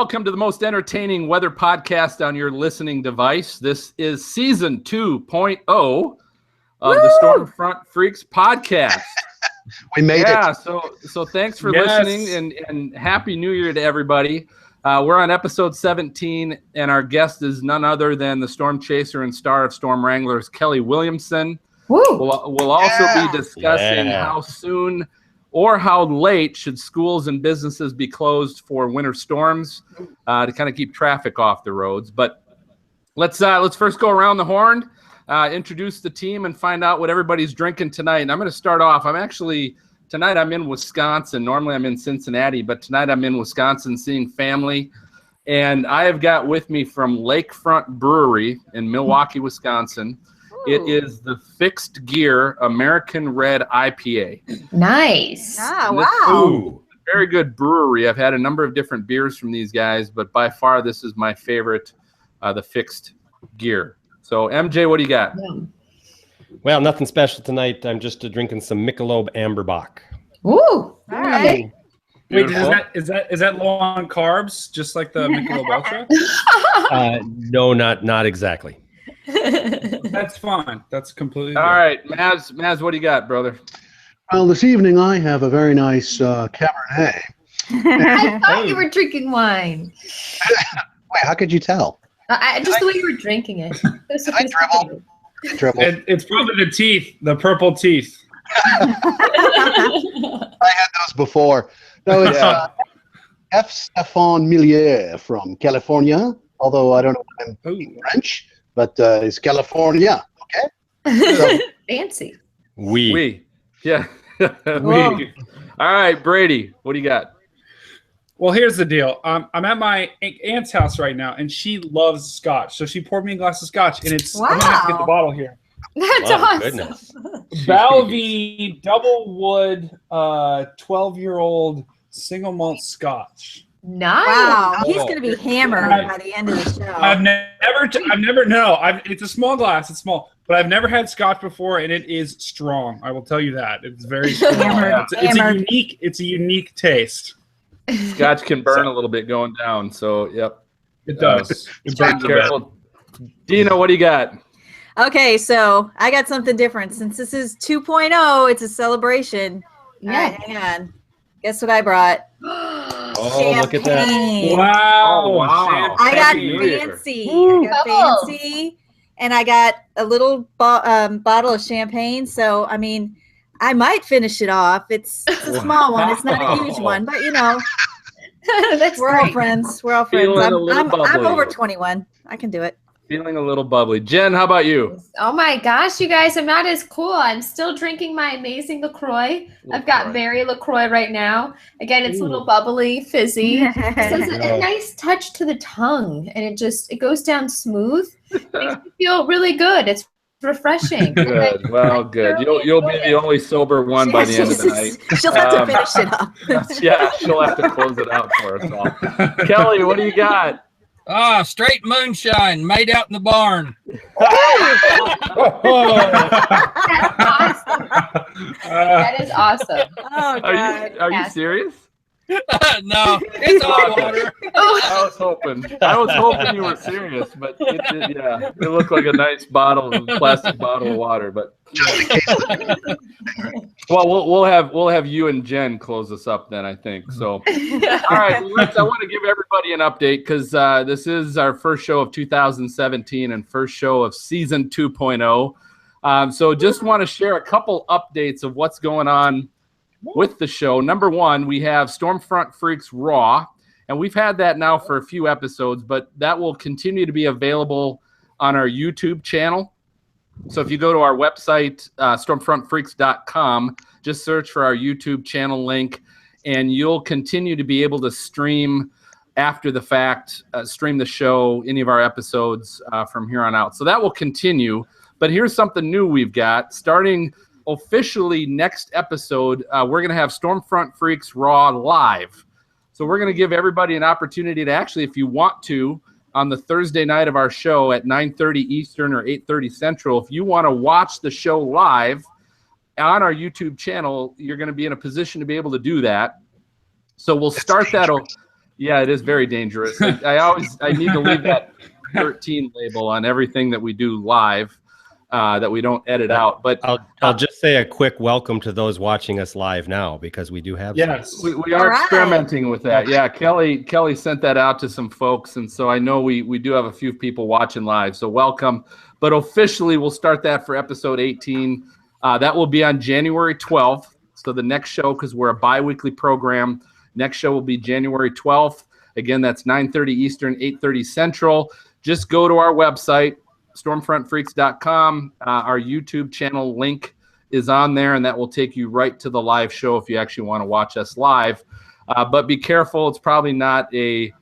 Welcome to the most entertaining weather podcast on your listening device. This is season 2.0 of the Stormfront Freaks podcast. We made it. So thanks for listening and Happy New Year to everybody. We're on episode 17, and our guest is none other than the storm chaser and star of Storm Wranglers, Kelley Williamson. We'll also be discussing how soon or how late should schools and businesses be closed for winter storms to kind of keep traffic off the roads. But let's first go around the horn, introduce the team, and find out what everybody's drinking tonight. And I'm going to start off. Tonight I'm in Wisconsin. Normally I'm in Cincinnati, but tonight I'm in Wisconsin seeing family. And I have got with me from Lakefront Brewery in Milwaukee, Wisconsin. It is the Fixed Gear American Red IPA. Nice. Wow. Very good brewery. I've had a number of different beers from these guys, but by far this is my favorite, the Fixed Gear. So, MJ, what do you got? Well, nothing special tonight. I'm just drinking some Michelob Amberbach. Ooh, all right. Wait, is that low on carbs, just like the Michelob Ultra? No, not exactly. That's fine. That's completely all right. Maz, what do you got, brother? Well, this evening I have a very nice Cabernet. I thought you were drinking wine. Wait, how could you tell? Just the way you were drinking it. I dribble. It's probably the teeth, the purple teeth. I had those before. No, it's F. Stéphane Millier from California, although I don't know if I'm speaking French, but it's California, okay? So, fancy. We. Yeah. We. All right, Brady, what do you got? Well, here's the deal. I'm at my aunt's house right now, and she loves scotch. So she poured me a glass of scotch, and I'm going to have to get the bottle here. That's awesome. Goodness. Balvey Double Wood 12-year-old single malt scotch. Nice. Wow, he's going to be hammered by the end of the show. It's a small glass. It's small, but I've never had scotch before, and it is strong. I will tell you that. It's very strong. It's a unique taste. Scotch can burn a little bit going down, so yep. It does. It burns careful. Dina, what do you got? Okay, so I got something different. Since this is 2.0, it's a celebration. Yeah. All right, hang on. Guess what I brought? Oh, look at that. Champagne. Wow. I got Fancy. fancy, and I got a little bottle of champagne. So, I mean, I might finish it off. It's a small one. It's not a huge one, but you know, we're all friends. We're all friends. I'm over 21. I can do it. Feeling a little bubbly. Jen, how about you? Oh my gosh, you guys, I'm not as cool. I'm still drinking my amazing LaCroix. I've got berry LaCroix right now. Again, it's a little bubbly, fizzy. So it's a nice touch to the tongue, and it goes down smooth. It makes me feel really good. It's refreshing. Good. Well, good. You'll be the only sober one by the end of the night. She'll have to finish it up. Yeah, she'll have to close it out for us all. Kelley, what do you got? Straight moonshine made out in the barn. That is awesome. Oh, God. Are you serious? No, it's all water. I was hoping you were serious, but it looked like a nice plastic bottle of water. But well, we'll have you and Jen close us up then, I think. So, all right, I want to give everybody an update because this is our first show of 2017 and first show of season 2.0. So, just want to share a couple updates of what's going on with the show. Number one, we have Stormfront Freaks Raw, and we've had that now for a few episodes, but that will continue to be available on our YouTube channel. So if you go to our website, stormfrontfreaks.com, just search for our YouTube channel link, and you'll continue to be able to stream after the fact, stream the show, any of our episodes from here on out. So that will continue. But here's something new we've got. Starting officially next episode, we're going to have Stormfront Freaks Raw live. So we're going to give everybody an opportunity to actually, if you want to, on the Thursday night of our show at 9:30 Eastern or 8:30 Central, if you want to watch the show live on our YouTube channel, you're going to be in a position to be able to do that. So we'll start that. Yeah, it is very dangerous. I need to leave that 13 label on everything that we do live, that we don't edit out. But I'll just say a quick welcome to those watching us live now, because we do have Yes. we are experimenting with that. Yeah, Kelley sent that out to some folks, and so I know we do have a few people watching live. So welcome. But officially, we'll start that for episode 18. That will be on January 12th. So the next show, because we're a bi-weekly program, next show will be January 12th. Again, that's 9:30 Eastern, 8:30 Central. Just go to our website, stormfrontfreaks.com. Our YouTube channel link is on there, and that will take you right to the live show if you actually want to watch us live. But be careful. It's probably not a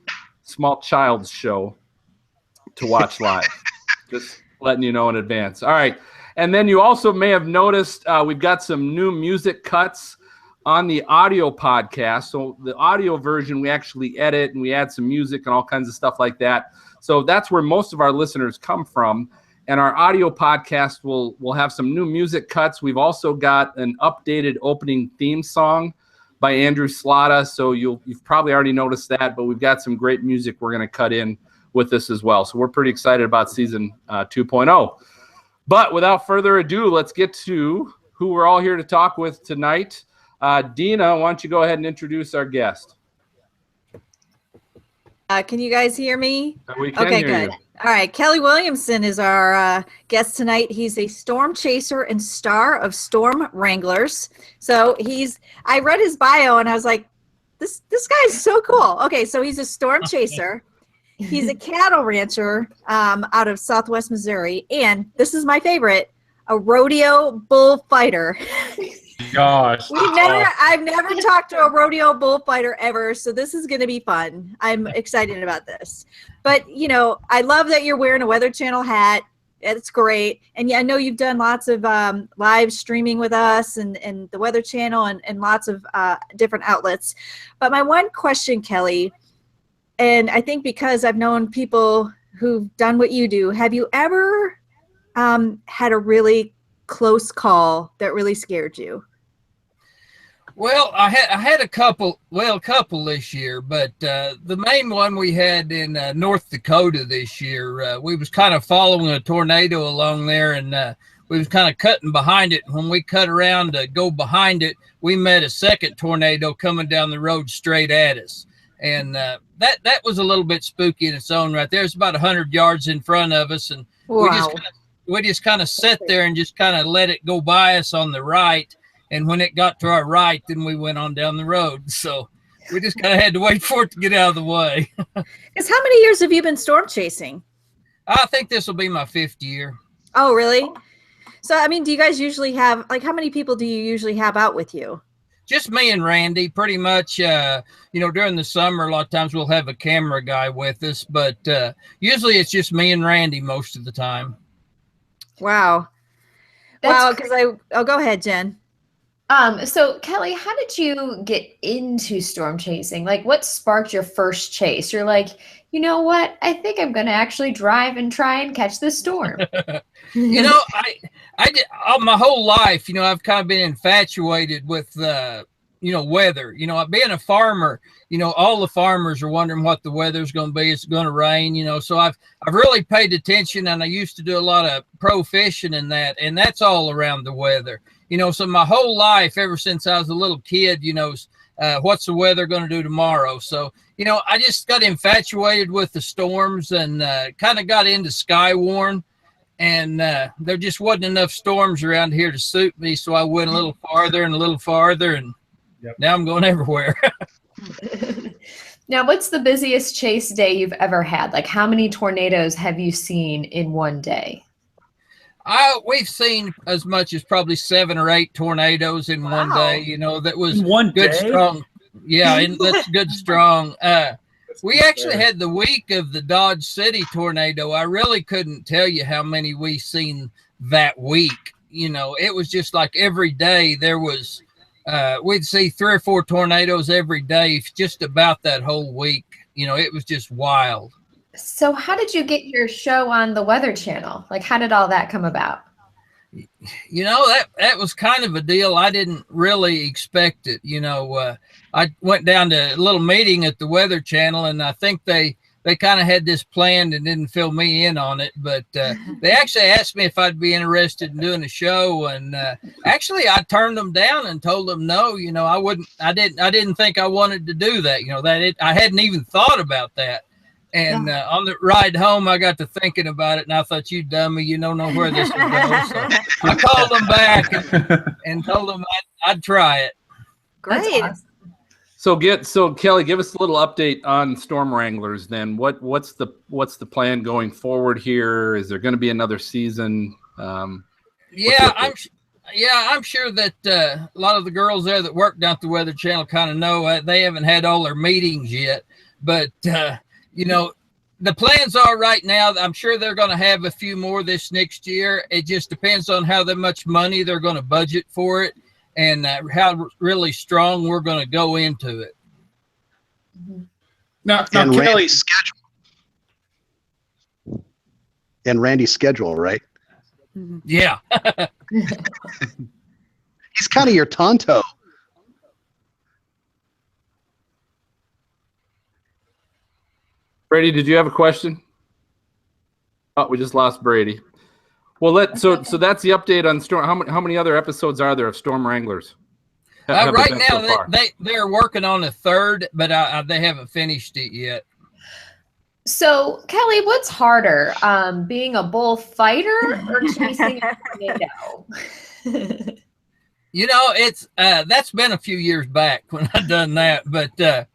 small child's show to watch live. Just letting you know in advance. All right. And then you also may have noticed we've got some new music cuts on the audio podcast. So the audio version, we actually edit and we add some music and all kinds of stuff like that. So that's where most of our listeners come from. And our audio podcast will have some new music cuts. We've also got an updated opening theme song by Andrew Slotta. So you've probably already noticed that, but we've got some great music we're going to cut in with this as well. So we're pretty excited about season 2.0. But without further ado, let's get to who we're all here to talk with tonight. Dina, why don't you go ahead and introduce our guest? Can you guys hear me? We can hear good. you. All right. Kelley Williamson is our guest tonight. He's a storm chaser and star of Storm Wranglers. So I read his bio and I was like, this guy's so cool. Okay. So he's a storm chaser. He's a cattle rancher out of Southwest Missouri. And this is my favorite, a rodeo bullfighter. Gosh. I've never talked to a rodeo bullfighter ever, so this is going to be fun. I'm excited about this. But, I love that you're wearing a Weather Channel hat. It's great. And I know you've done lots of live streaming with us and the Weather Channel and lots of different outlets. But my one question, Kelley, and I think because I've known people who've done what you do, have you ever had a really close call that really scared you? Well, I had a couple this year, but the main one we had in North Dakota this year, we was kind of following a tornado along there, and we was kind of cutting behind it. When we cut around to go behind it, we met a second tornado coming down the road straight at us. And that was a little bit spooky in its own right there. It's about 100 yards in front of us, and wow. we just kind of sat there and just kind of let it go by us on the right. And when it got to our right, then we went on down the road. So we just kind of had to wait for it to get out of the way. Because how many years have you been storm chasing? I think this will be my 5th year. Oh, really? So, do you guys usually have, how many people do you usually have out with you? Just me and Randy, pretty much. During the summer, a lot of times we'll have a camera guy with us, but usually it's just me and Randy most of the time. Wow. Wow, because go ahead, Jen. So Kelley, how did you get into storm chasing? Like, what sparked your first chase? You're like, you know what? I think I'm going to actually drive and try and catch this storm. I did my whole life, I've kind of been infatuated with, weather. Being a farmer, all the farmers are wondering what the weather's going to be. It's going to rain, so I've really paid attention, and I used to do a lot of pro fishing and that's all around the weather. So my whole life, ever since I was a little kid, what's the weather going to do tomorrow? So, I just got infatuated with the storms and kind of got into Skywarn. And there just wasn't enough storms around here to suit me. So I went a little farther and a little farther. And now I'm going everywhere. Now, what's the busiest chase day you've ever had? Like, how many tornadoes have you seen in one day? We've seen as much as probably 7 or 8 tornadoes in one day. That was one good, day? strong. Yeah, and that's good, strong. We actually had the week of the Dodge City tornado. I really couldn't tell you how many we seen that week. It was just like every day there was, we'd see 3 or 4 tornadoes every day, just about that whole week. It was just wild. So how did you get your show on the Weather Channel? Like, how did all that come about? You know, that was kind of a deal. I didn't really expect it. You know, I went down to a little meeting at the Weather Channel, and I think they kind of had this planned and didn't fill me in on it. But they actually asked me if I'd be interested in doing a show, and actually I turned them down and told them no. You know, I wouldn't. I didn't think I wanted to do that. You know, I hadn't even thought about that. And on the ride home, I got to thinking about it, and I thought, you dummy, you don't know where this will go. So I called them back and told them I'd try it. Great. Awesome. So Kelley, give us a little update on Storm Wranglers. Then what's the plan going forward here? Is there going to be another season? I'm sure that a lot of the girls there that work down at the Weather Channel kind of know they haven't had all their meetings yet, but. You know, the plans are right now, I'm sure they're going to have a few more this next year. It just depends on how much money they're going to budget for it and how really strong we're going to go into it. Now and Kelley, Randy's schedule. And Randy's schedule, right? Yeah. He's kind of your Tonto. Brady, did you have a question? Oh, we just lost Brady. Well, so that's the update on Storm. How many other episodes are there of Storm Wranglers? Right now, they're working on a third, but they haven't finished it yet. So, Kelley, what's harder, being a bullfighter or chasing a tornado? You know, it's that's been a few years back when I done that, but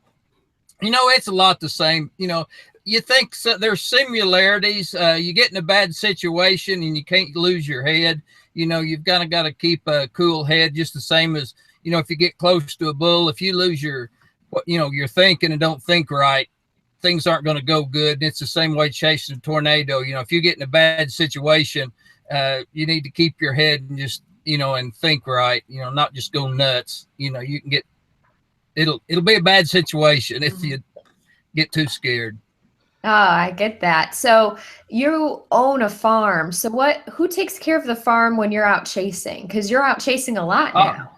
you know, it's a lot the same. You know, you think there's similarities. You get in a bad situation and you can't lose your head. You know, you've got to keep a cool head, just the same as, you know, if you get close to a bull, if you lose your thinking and don't think right, things aren't going to go good. And it's the same way chasing a tornado. You know, if you get in a bad situation, you need to keep your head and just, you know, and think right, you know, not just go nuts. You know, you can get, it'll be a bad situation if you get too scared. Oh, I get that. So you own a farm. So who takes care of the farm when you're out chasing? Because you're out chasing a lot now.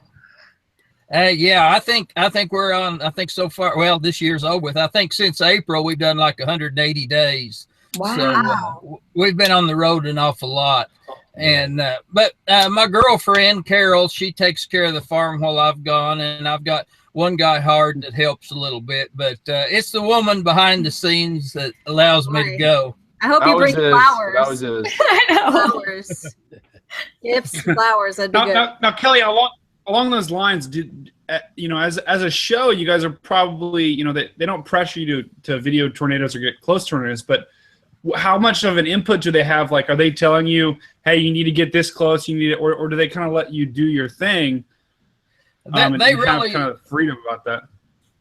Yeah, I think we're on, I think so far, well, this year's over with. I think since April, we've done like 180 days. Wow. So we've been on the road an awful lot. And, but my girlfriend, Carol, she takes care of the farm while I've gone. And I've got one guy hard that helps a little bit, but it's the woman behind the scenes that allows me to go. I hope you bring flowers. That was it. I know. Flowers. Gifts, flowers. That'd be good. Now, Kelley, along those lines, you know, as a show, you guys are probably, you know, they don't pressure you to video tornadoes or get close to tornadoes, but how much of an input do they have? Like, are they telling you, hey, you need to get this close, you need it, or do they kind of let you do your thing? They really have kind of freedom about that.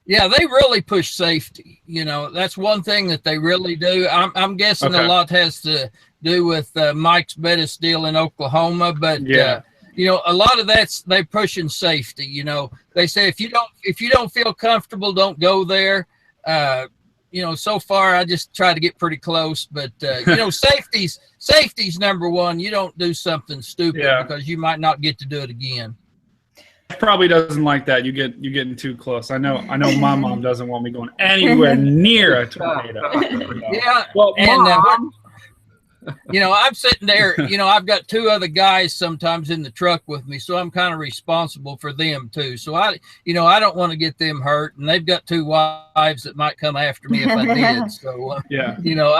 Yeah, they really push safety. You know, that's one thing that they really do. I'm guessing a lot has to do with Mike's Bettis deal in Oklahoma, but you know, a lot of that's they pushing safety. You know, they say if you don't feel comfortable, don't go there. You know, so far I just try to get pretty close, but you know, safety's number one. You don't do something stupid because you might not get to do it again. Probably doesn't like that. You're getting too close. I know my mom doesn't want me going anywhere near a tornado. Yeah. Well, and you know, I'm sitting there, you know, I've got two other guys sometimes in the truck with me, so I'm kind of responsible for them too. So I don't want to get them hurt, and they've got two wives that might come after me if I did. So you know,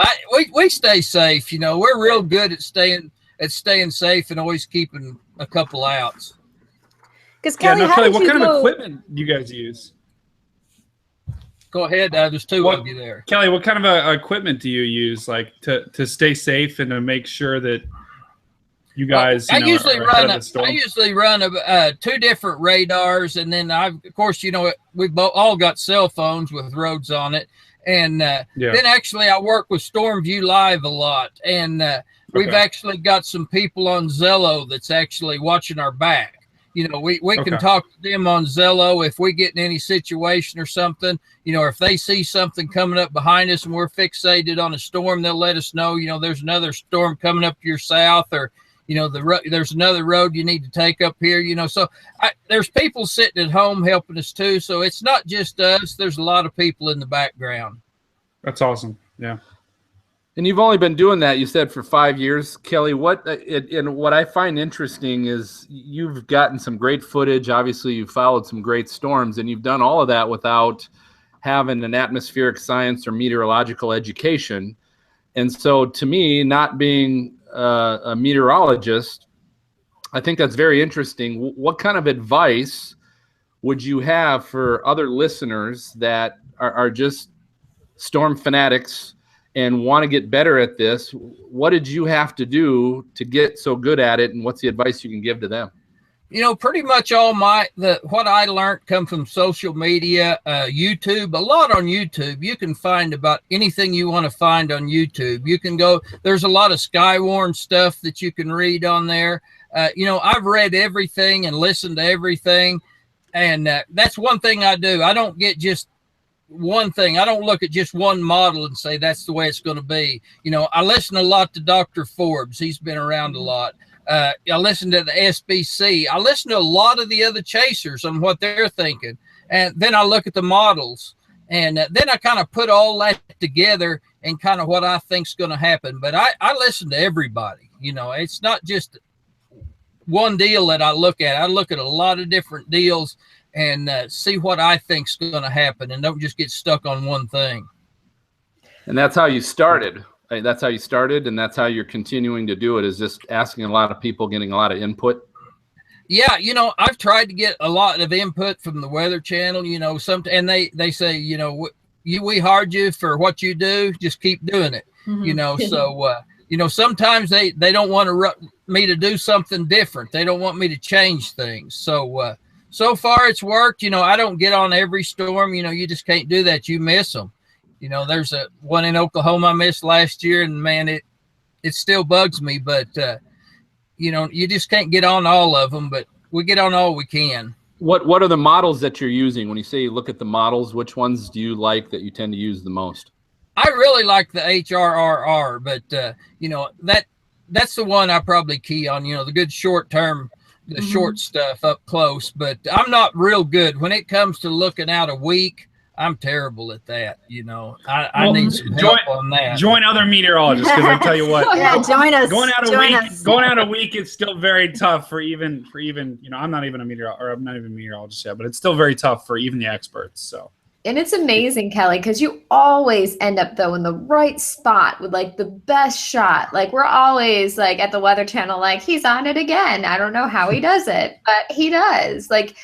we stay safe. You know, we're real good at staying safe and always keeping a couple outs. Because Kelley, Kelley, what kind of equipment do you guys use? Go ahead. There's two of you there. Kelley, what kind of equipment do you use, like to stay safe and to make sure that you guys? I usually run two different radars, and then of course, you know, we've all got cell phones with roads on it, and then actually I work with Storm View Live a lot, and we've actually got some people on Zello that's actually watching our back. You know, we can talk to them on Zello if we get in any situation or something. You know, if they see something coming up behind us and we're fixated on a storm, they'll let us know, you know, there's another storm coming up to your south, or, there's another road you need to take up here, so there's people sitting at home helping us too. So it's not just us. There's a lot of people in the background. That's awesome. Yeah. And you've only been doing that, you said, for 5 years, Kelley. What I find interesting is you've gotten some great footage. Obviously, you've followed some great storms, and you've done all of that without having an atmospheric science or meteorological education. And so, to me, not being a meteorologist, I think that's very interesting. What kind of advice would you have for other listeners that are just storm fanatics and want to get better at this? What did you have to do to get so good at it, and what's the advice you can give to them? Pretty much all what I learned come from social media, YouTube, a lot on YouTube. You can find about anything you want to find on YouTube. You can go, there's a lot of Skywarn stuff that you can read on there. I've read everything and listened to everything. And that's one thing I do. I don't get just one thing. I don't look at just one model and say that's the way it's going to be. I listen a lot to Dr. Forbes. He's been around a lot. I listen to the SBC. I listen to a lot of the other chasers on what they're thinking. And then I look at the models. And then I kind of put all that together and kind of what I think's going to happen. But I listen to everybody. It's not just one deal that I look at. I look at a lot of different deals and see what I think's going to happen, and don't just get stuck on one thing. And that's how you started. That's how you started, and that's how you're continuing to do it, is just asking a lot of people, getting a lot of input. Yeah, I've tried to get a lot of input from the Weather Channel, and they say, we hired you for what you do, just keep doing it, so, sometimes they don't want me to do something different. They don't want me to change things. So far it's worked. I don't get on every storm. You just can't do that. You miss them. There's one in Oklahoma I missed last year, and man, it still bugs me, but you just can't get on all of them, but we get on all we can. What are the models that you're using? When you say you look at the models, which ones do you like that you tend to use the most? I really like the HRRR, but that's the one I probably key on, the good short term, the short stuff up close. But I'm not real good when it comes to looking out a week. I'm terrible at that. I need some help on that. Join other meteorologists, because I tell you what, yeah, join us. Going out a week, it's still very tough for even. I'm not even a meteorologist yet, but it's still very tough for even the experts. So. And it's amazing, Kelley, because you always end up, though, in the right spot with, like, the best shot. Like, we're always, like, at the Weather Channel, like, he's on it again. I don't know how he does it, but he does. Like,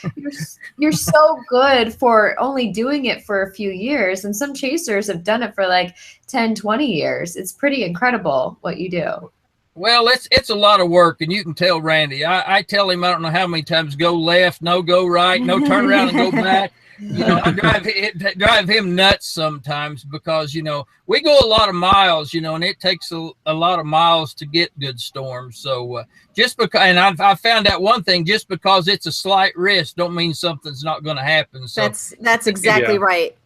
you're so good for only doing it for a few years. And some chasers have done it for, like, 10, 20 years. It's pretty incredible what you do. Well, it's a lot of work, and you can tell Randy. I tell him I don't know how many times go left, no go right, no turn around and go back. I drive him nuts sometimes because, we go a lot of miles, and it takes a lot of miles to get good storms. So just because, and I found out one thing, just because it's a slight risk don't mean something's not going to happen. So that's exactly right.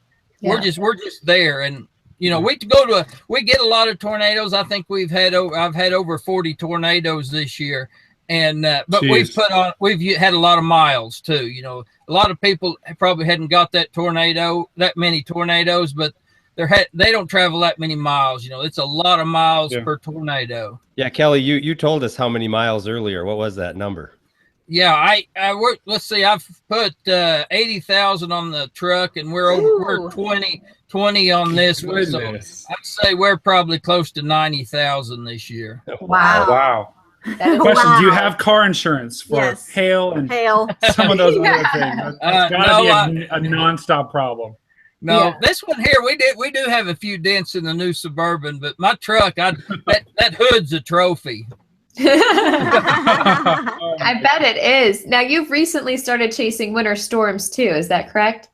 We're just there. And, we get a lot of tornadoes. I think I've had over 40 tornadoes this year. And but Jeez. we've had a lot of miles too. A lot of people probably hadn't got that many tornadoes, but they don't travel that many miles. It's a lot of miles per tornado. Yeah, Kelley, you told us how many miles earlier. What was that number? Yeah, I worked. Let's see, I've put 80,000 on the truck, and we're 20 on this one. So I'd say we're probably close to 90,000 this year. Wow. Question: do you have car insurance for hail and some of those other things? That's got to be a nonstop problem. No, this one here, we do have a few dents in the new Suburban, but my truck, that hood's a trophy. I bet it is. Now, you've recently started chasing winter storms too. Is that correct?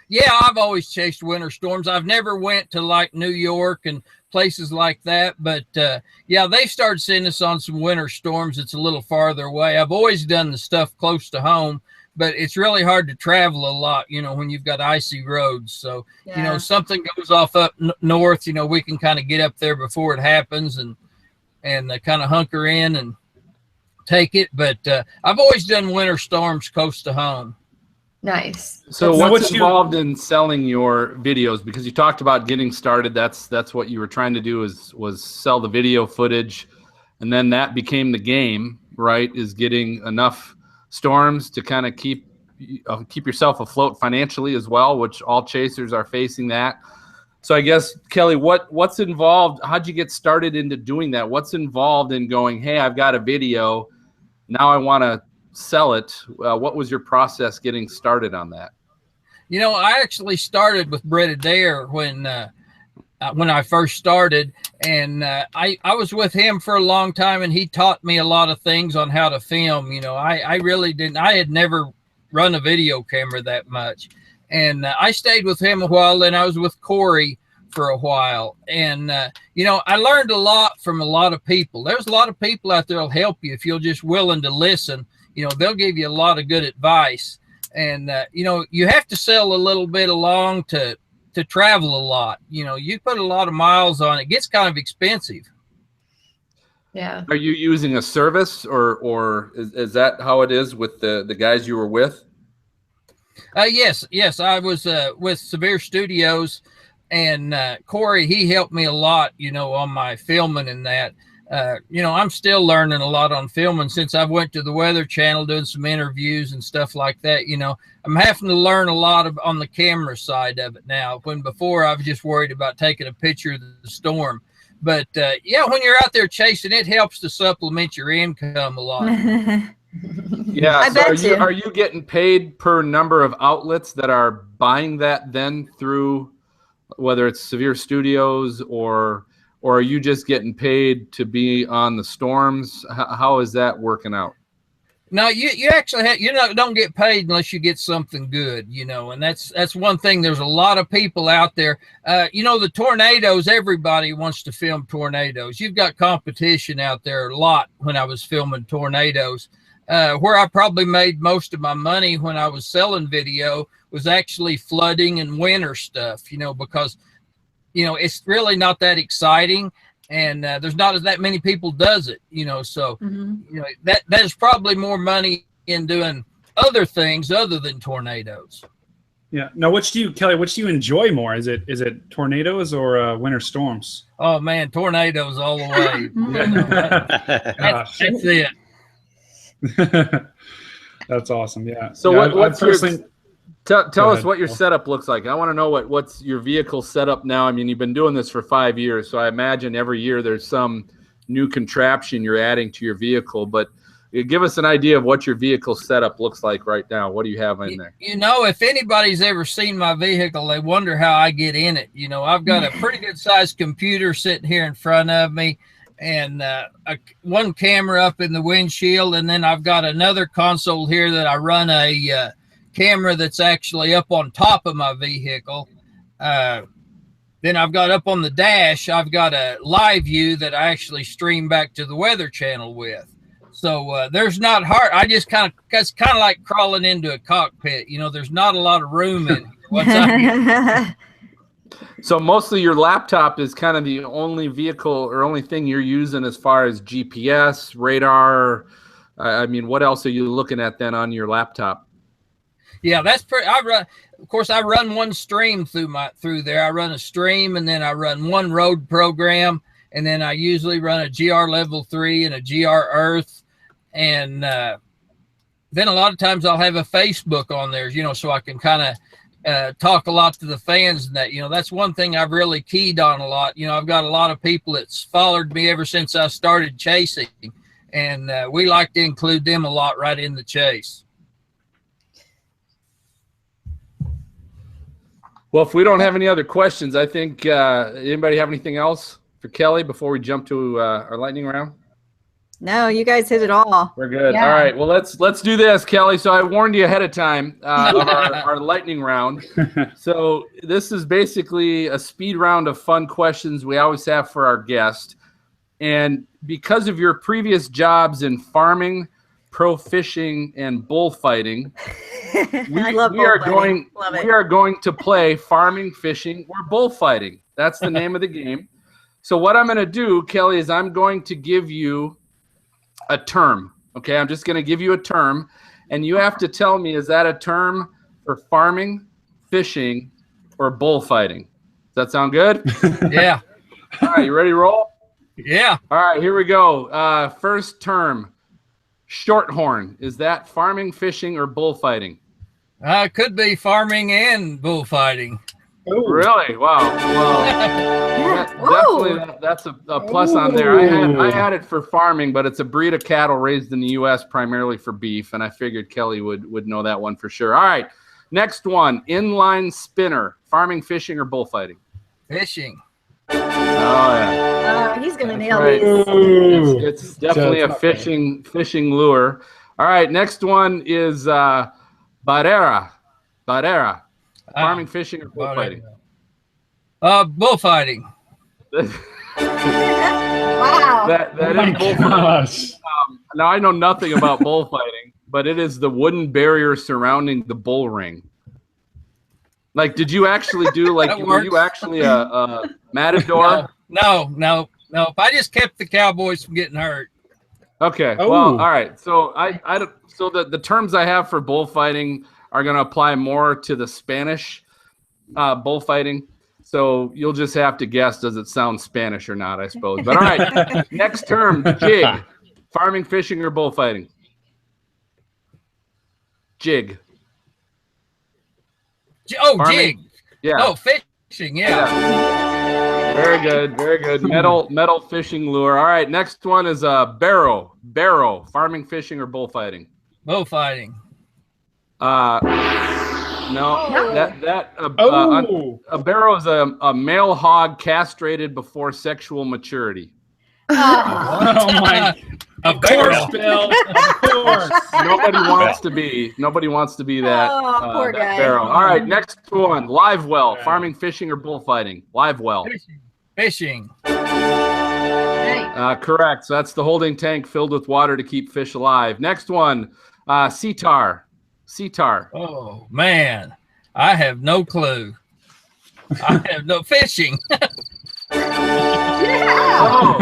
Yeah, I've always chased winter storms. I've never went to like New York and places like that, but they started sending us on some winter storms. It's a little farther away. I've always done the stuff close to home, but it's really hard to travel a lot, when you've got icy roads. So, something goes off up north, we can kind of get up there before it happens and kind of hunker in and take it. But I've always done winter storms close to home. Nice. So what's involved in selling your videos? Because you talked about getting started. That's what you were trying to do was sell the video footage, and then that became the game, right? Is getting enough storms to kind of keep yourself afloat financially as well, which all chasers are facing that. So I guess, Kelley, what's involved? How'd you get started into doing that? What's involved in going, hey, I've got a video, now I want to sell it? What was your process getting started on that? You know, I actually started with Brett Adair when I first started, and I was with him for a long time, and he taught me a lot of things on how to film. You know, I really didn't. I had never run a video camera that much, and I stayed with him a while. Then I was with Corey for a while, and you know, I learned a lot from a lot of people. There's a lot of people out there that'll help you if you're just willing to listen. You know, they'll give you a lot of good advice, and you know, you have to sell a little bit along to travel a lot. You know, you put a lot of miles on it, gets kind of expensive. Yeah. Are you using a service, or is that how it is with the guys you were with? Yes. I was with Severe Studios, and Corey, he helped me a lot, you know, on my filming and that. You know, I'm still learning a lot on filming since I went to the Weather Channel doing some interviews and stuff like that. You know, I'm having to learn a lot on the camera side of it now, when before I was just worried about taking a picture of the storm. But yeah, when you're out there chasing, it helps to supplement your income a lot. Yeah. I bet you. Are you getting paid per number of outlets that are buying that then through, whether it's Severe Studios or are you just getting paid to be on the storms? How is that working out? No, you actually don't get paid unless you get something good, you know, and that's one thing. There's a lot of people out there. You know, the tornadoes, everybody wants to film tornadoes. You've got competition out there a lot. When I was filming tornadoes, where I probably made most of my money when I was selling video was actually flooding and winter stuff, you know, because you know, it's really not that exciting, and there's not that many people does it, you know, so you know, there's probably more money in doing other things other than tornadoes. Yeah. Now, Kelley, which do you enjoy more? Is it tornadoes or winter storms? Oh man, tornadoes all the way. You know, that's it. That's awesome. Yeah. So yeah, what's personally... Tell us what your setup looks like. I want to know what's your vehicle setup now. I mean, you've been doing this for 5 years, so I imagine every year there's some new contraption you're adding to your vehicle. But give us an idea of what your vehicle setup looks like right now. What do you have in there? You know, if anybody's ever seen my vehicle, they wonder how I get in it. You know, I've got a pretty good sized computer sitting here in front of me, and one camera up in the windshield, and then I've got another console here that I run a camera that's actually up on top of my vehicle. Then I've got up on the dash, I've got a live view that I actually stream back to the Weather Channel with. So there's not hard. It's kind of like crawling into a cockpit. You know, there's not a lot of room in what's up here. So mostly your laptop is kind of the only vehicle or only thing you're using as far as GPS, radar. I mean, what else are you looking at then on your laptop? Yeah, that's pretty. Of course, I run one stream through there. I run a stream, and then I run one road program, and then I usually run a GR Level 3 and a GR Earth, and then a lot of times I'll have a Facebook on there, you know, so I can kind of talk a lot to the fans and that. You know, that's one thing I've really keyed on a lot. You know, I've got a lot of people that's followed me ever since I started chasing, and we like to include them a lot right in the chase. Well, if we don't have any other questions, I think anybody have anything else for Kelley before we jump to our lightning round? No, you guys hit it all. We're good. Yeah. All right. Well, let's do this, Kelley. So I warned you ahead of time of our lightning round. So this is basically a speed round of fun questions we always have for our guest. And because of your previous jobs in farming, pro fishing, and bullfighting, we are going to play farming, fishing, or bullfighting. That's the name of the game. So what I'm going to do, Kelley, is I'm going to give you a term, Okay, I'm just going to give you a term, and you have to tell me, is that a term for farming, fishing, or bullfighting? Does that sound good? Yeah. All right, you ready to roll? Yeah. All right, here we go. First term, shorthorn. Is that farming, fishing, or bullfighting? Could be farming and bullfighting. Really? Wow. Well, definitely that's a plus on there. I had it for farming, but it's a breed of cattle raised in the U.S. primarily for beef, and I figured Kelley would know that one for sure. All right, next one, inline spinner. Farming, fishing, or bullfighting? Fishing. Oh, yeah. He's gonna That's nail right. these. It's definitely a fishing lure. All right, next one is barrera. Farming, fishing, or bullfighting? Bullfighting. Wow. That is bullfighting. Now I know nothing about bullfighting, but it is the wooden barrier surrounding the bull ring. Like, did you actually do were you actually a matador? No. If I just kept the cowboys from getting hurt. Okay. Oh. Well, all right. So so the terms I have for bullfighting are going to apply more to the Spanish bullfighting. So you'll just have to guess, does it sound Spanish or not, I suppose. But all right, next term, jig. Farming, fishing, or bullfighting? Jig. Farming? Jig. Yeah. Oh, fishing. Yeah. Very good. Very good. Metal fishing lure. All right, next one is barrow. Farming, fishing, or bullfighting? Bullfighting. No. A barrow is a male hog castrated before sexual maturity. Oh my! Of course, Bill. Of course. Nobody wants to be that. Poor that guy. barrow. All right, next one. Live well. Farming, fishing, or bullfighting? Live well. Fishing. Correct. So that's the holding tank filled with water to keep fish alive. Next one. Sitar. Oh man, I have no clue. I have no fishing. Oh,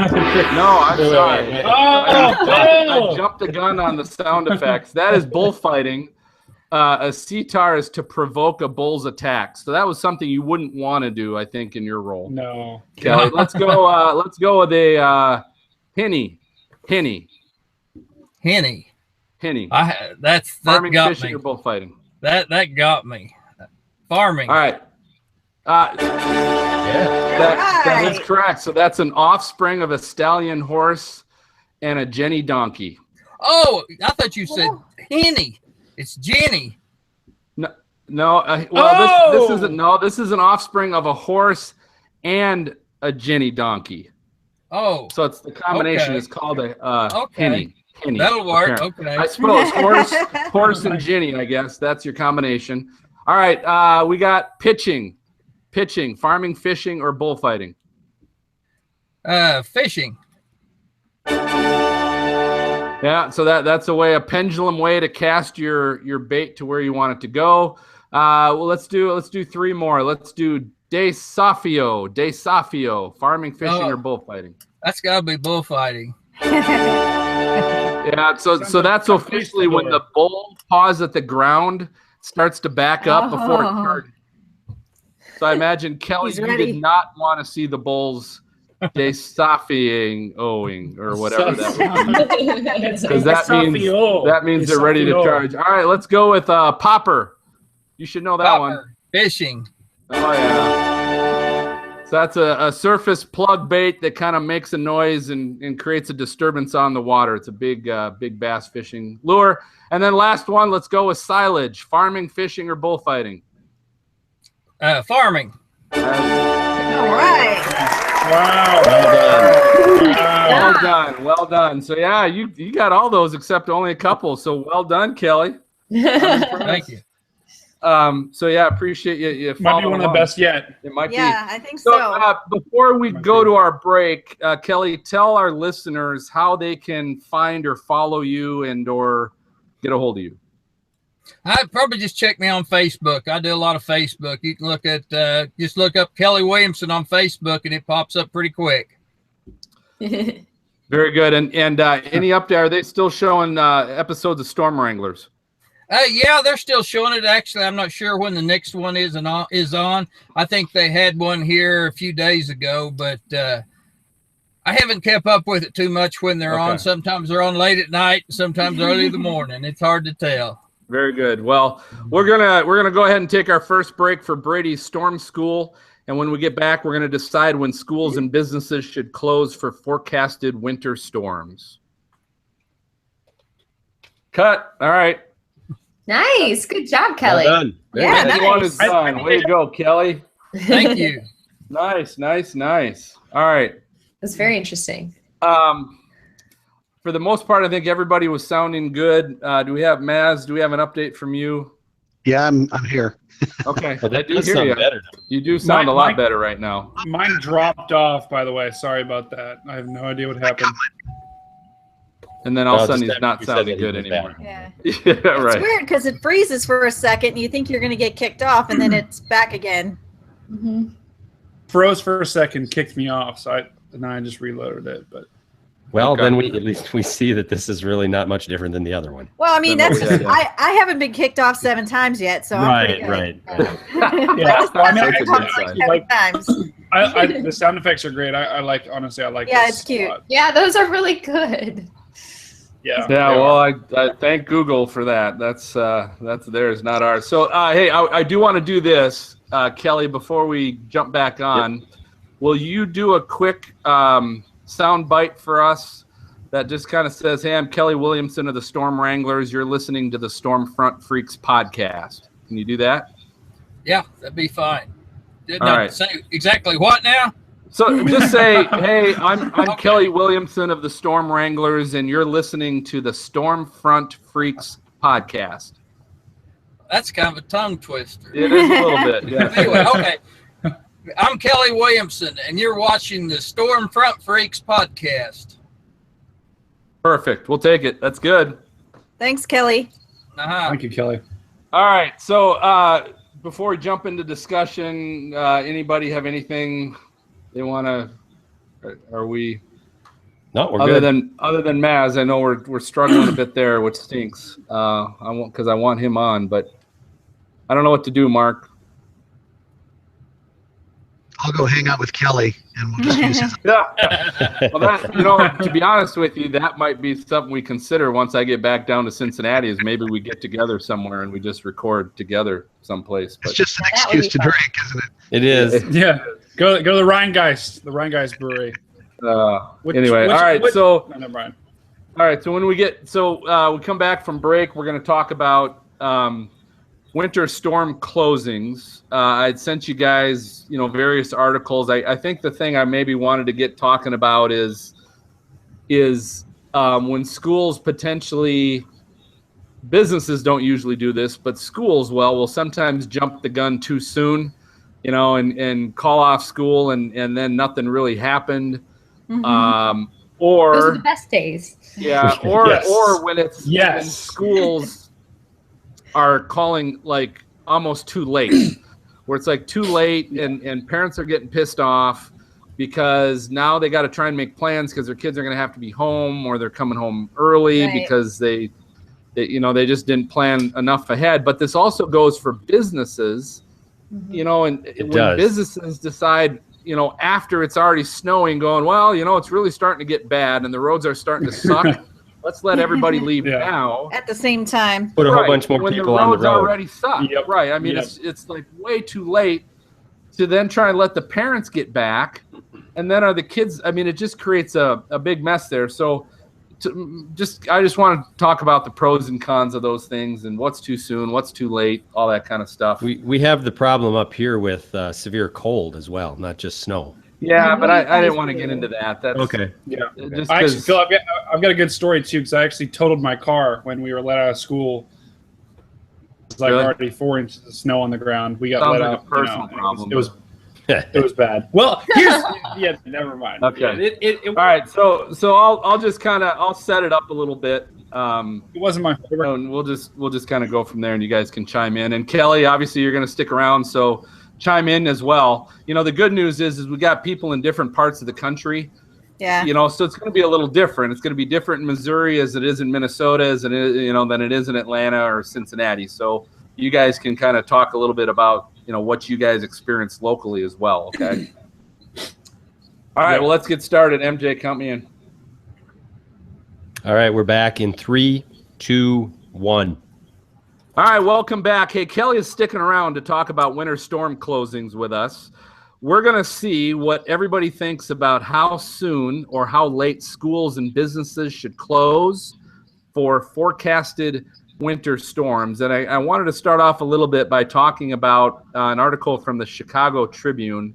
no, I'm sorry. I jumped the gun on the sound effects. That is bullfighting. A sitar is to provoke a bull's attack. So that was something you wouldn't want to do, I think, in your role. No. Kelley, let's go with a henny. That Farming, got fishing, me. or bullfighting? That got me. Farming. All right. That is correct. So that's an offspring of a stallion horse and a Jenny donkey. Oh, I thought you said Henny. It's Jenny. This is an offspring of a horse and a Jenny donkey. Oh. So it's the combination is called a henny. That'll work. Apparently. Okay. I suppose horse and Jenny, I guess. That's your combination. All right. We got pitching, farming, fishing, or bullfighting? Fishing. Yeah, so that's a pendulum way to cast your bait to where you want it to go. Well, let's do three more. Let's do desafio, farming, fishing, or bullfighting. That's got to be bullfighting. Yeah, so that's officially when the bull paws at the ground, starts to back up before it charges. So I imagine, Kelley, you did not want to see the bulls desafioing or whatever that was. Because that means they're ready to charge. All right, let's go with popper. You should know that one. Fishing. Oh, yeah. So that's a surface plug bait that kind of makes a noise and creates a disturbance on the water. It's a big bass fishing lure. And then last one, let's go with silage. Farming, fishing, or bullfighting? Farming. All right. Wow. Well done. So yeah, you got all those except only a couple. So well done, Kelley. Thank you. So yeah, appreciate you. Might be one of the best yet. It might be. Yeah, I think so. Before we go to our break, Kelley, tell our listeners how they can find or follow you or get a hold of you. I'd probably just check me on Facebook. I do a lot of Facebook. You can look at just look up Kelley Williamson on Facebook and it pops up pretty quick. Very good. And any update? Are they still showing episodes of Storm Wranglers? Yeah, they're still showing it. Actually, I'm not sure when the next one is on. I think they had one here a few days ago, but I haven't kept up with it too much when they're on. Sometimes they're on late at night, sometimes early in the morning. It's hard to tell. Very good. Well, we're gonna go ahead and take our first break for Brady's Storm School, and when we get back, we're gonna decide when schools and businesses should close for forecasted winter storms. Cut. All right. Nice. Good job, Kelley. Well done. Yeah, Next one nice. is done. Way to go, Kelley. Thank you. Nice. All right. That's very interesting. For the most part, I think everybody was sounding good. Do we have Maz? Do we have an update from you? Yeah, I'm here. Okay. Well, I that do does hear sound you. better. You do sound a lot Mike- better right now. Mine dropped off, by the way. Sorry about that. I have no idea what happened. And then all of a No, sudden just he's not after you said sounding that he good was anymore. Yeah. Yeah, It's right. weird because it freezes for a second and you think you're going to get kicked off and then it's back again. Mm-hmm. Froze for a second, kicked me off, so then I just reloaded it. But Well, Okay. then at least we see that this is really not much different than the other one. Well, I mean, Then what that's we had, yeah. I haven't been kicked off 7 times yet, so I'm pretty good. right. yeah, I I mean, That's a good like sign. 7 times. the sound effects are great. I like, honestly, I like. Yeah, this it's cute. a lot. Yeah, those are really good. Yeah. Yeah, well, I thank Google for that. That's theirs, not ours. So, hey, I do want to do this, Kelley, before we jump back on. Yep. Will you do a quick sound bite for us that just kind of says, "Hey, I'm Kelley Williamson of the Storm Wranglers. You're listening to the Stormfront Freaks podcast." Can you do that? Yeah, that'd be fine. Did All not right. say exactly what now? So just say, "Hey, I'm Kelley Williamson of the Storm Wranglers, and you're listening to the Stormfront Freaks podcast." That's kind of a tongue twister. It is a little bit, yeah. Anyway, okay. I'm Kelley Williamson, and you're watching the Stormfront Freaks podcast. Perfect. We'll take it. That's good. Thanks, Kelley. Thank you, Kelley. All right. So before we jump into discussion, anybody have anything they want to? Are we? No, we're other good. than Maz, I know we're struggling a bit there, which stinks. I want him on, but I don't know what to do, Mark. I'll go hang out with Kelley, and we'll just use his. Yeah. Well, to be honest with you, that might be something we consider once I get back down to Cincinnati. Is maybe we get together somewhere and we just record together someplace. It's But just an That would excuse be to fun. drink, isn't it? It is. Yeah, go to the Rheingeist Brewery. Anyway, all right. No, never mind. All right, so when we come back from break, we're going to talk about winter storm closings. I'd sent you guys, various articles. I think the thing I maybe wanted to get talking about is when schools potentially, businesses don't usually do this, but schools, will sometimes jump the gun too soon, and call off school and then nothing really happened. Mhm. Or Those are the best days. yeah, or Yes. or when it's when Yes. schools are calling like almost too late, where it's like too late and parents are getting pissed off because now they got to try and make plans because their kids are going to have to be home or they're coming home early Right. because they just didn't plan enough ahead. But this also goes for businesses, and when does. businesses decide, after it's already snowing, going, well, it's really starting to get bad and the roads are starting to suck. Let's let everybody leave Yeah. now. At the same time. Put a whole Right, bunch more when people on the roads road. already suck. Yep. Right. I mean, Yep. it's like way too late to then try and let the parents get back. And then are the kids, I mean, it just creates a big mess there. So I just want to talk about the pros and cons of those things and what's too soon, what's too late, all that kind of stuff. We have the problem up here with severe cold as well, not just snow. Yeah, but I didn't want to get into that. That's Yeah. Just I actually 'cause- feel I've got a good story too, because I actually totaled my car when we were let out of school. It's like Really? already 4 inches of snow on the ground. We got Sounds let like a out. personal problem, It was bad. Well, yeah, never mind. Okay. It all right. So I'll just I'll set it up a little bit. It wasn't my favorite. And we'll just kind of go from there, and you guys can chime in. And Kelley, obviously, you're going to stick around, so chime in as well. The good news is we got people in different parts of the country Yeah. So it's going to be a little different. It's going to be different in Missouri as it is in Minnesota, as it is, than it is in Atlanta or Cincinnati. So you guys can kind of talk a little bit about, what you guys experience locally as well. Okay. All right. Well, let's get started. MJ, count me in. All right. We're back in 3, 2, 1. All right. Welcome back. Hey, Kelley is sticking around to talk about winter storm closings with us. We're going to see what everybody thinks about how soon or how late schools and businesses should close for forecasted winter storms. And I wanted to start off a little bit by talking about an article from the Chicago Tribune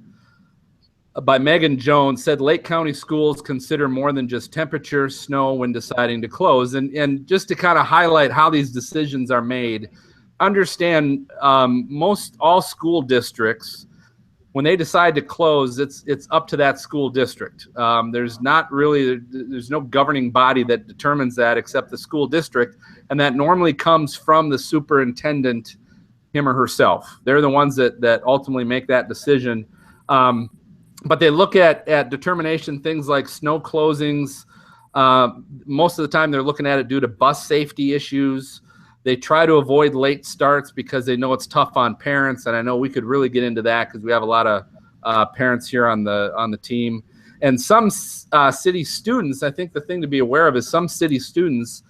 by Megan Jones. Said Lake County schools consider more than just temperature, snow when deciding to close. And just to kind of highlight how these decisions are made, understand all school districts, when they decide to close, it's up to that school district. There's no governing body that determines that except the school district, and that normally comes from the superintendent, him or herself. They're the ones that ultimately make that decision. But they look at determination, things like snow closings. Most of the time they're looking at it due to bus safety issues. They try to avoid late starts because they know it's tough on parents, and I know we could really get into that because we have a lot of parents here on the team. And some city students, I think the thing to be aware of is some city students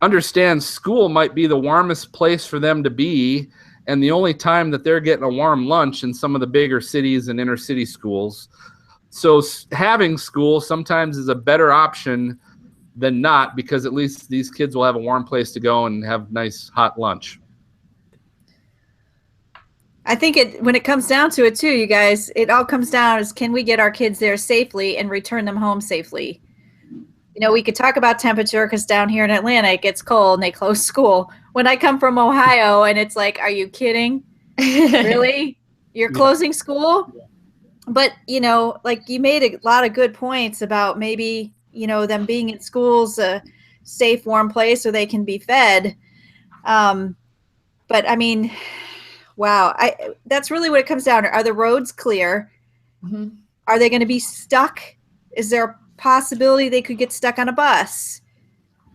understand school might be the warmest place for them to be, and the only time that they're getting a warm lunch in some of the bigger cities and inner city schools. So having school sometimes is a better option than not, because at least these kids will have a warm place to go and have nice hot lunch. I think when it comes down to it too, you guys, it all comes down is, can we get our kids there safely and return them home safely? We could talk about temperature because down here in Atlanta it gets cold and they close school. When I come from Ohio and it's like, are you kidding? Really? You're closing school? But like you made a lot of good points about maybe them being in schools, a safe, warm place where they can be fed. But I mean, wow, that's really what it comes down to. Are the roads clear? Mm-hmm. Are they going to be stuck? Is there a possibility they could get stuck on a bus?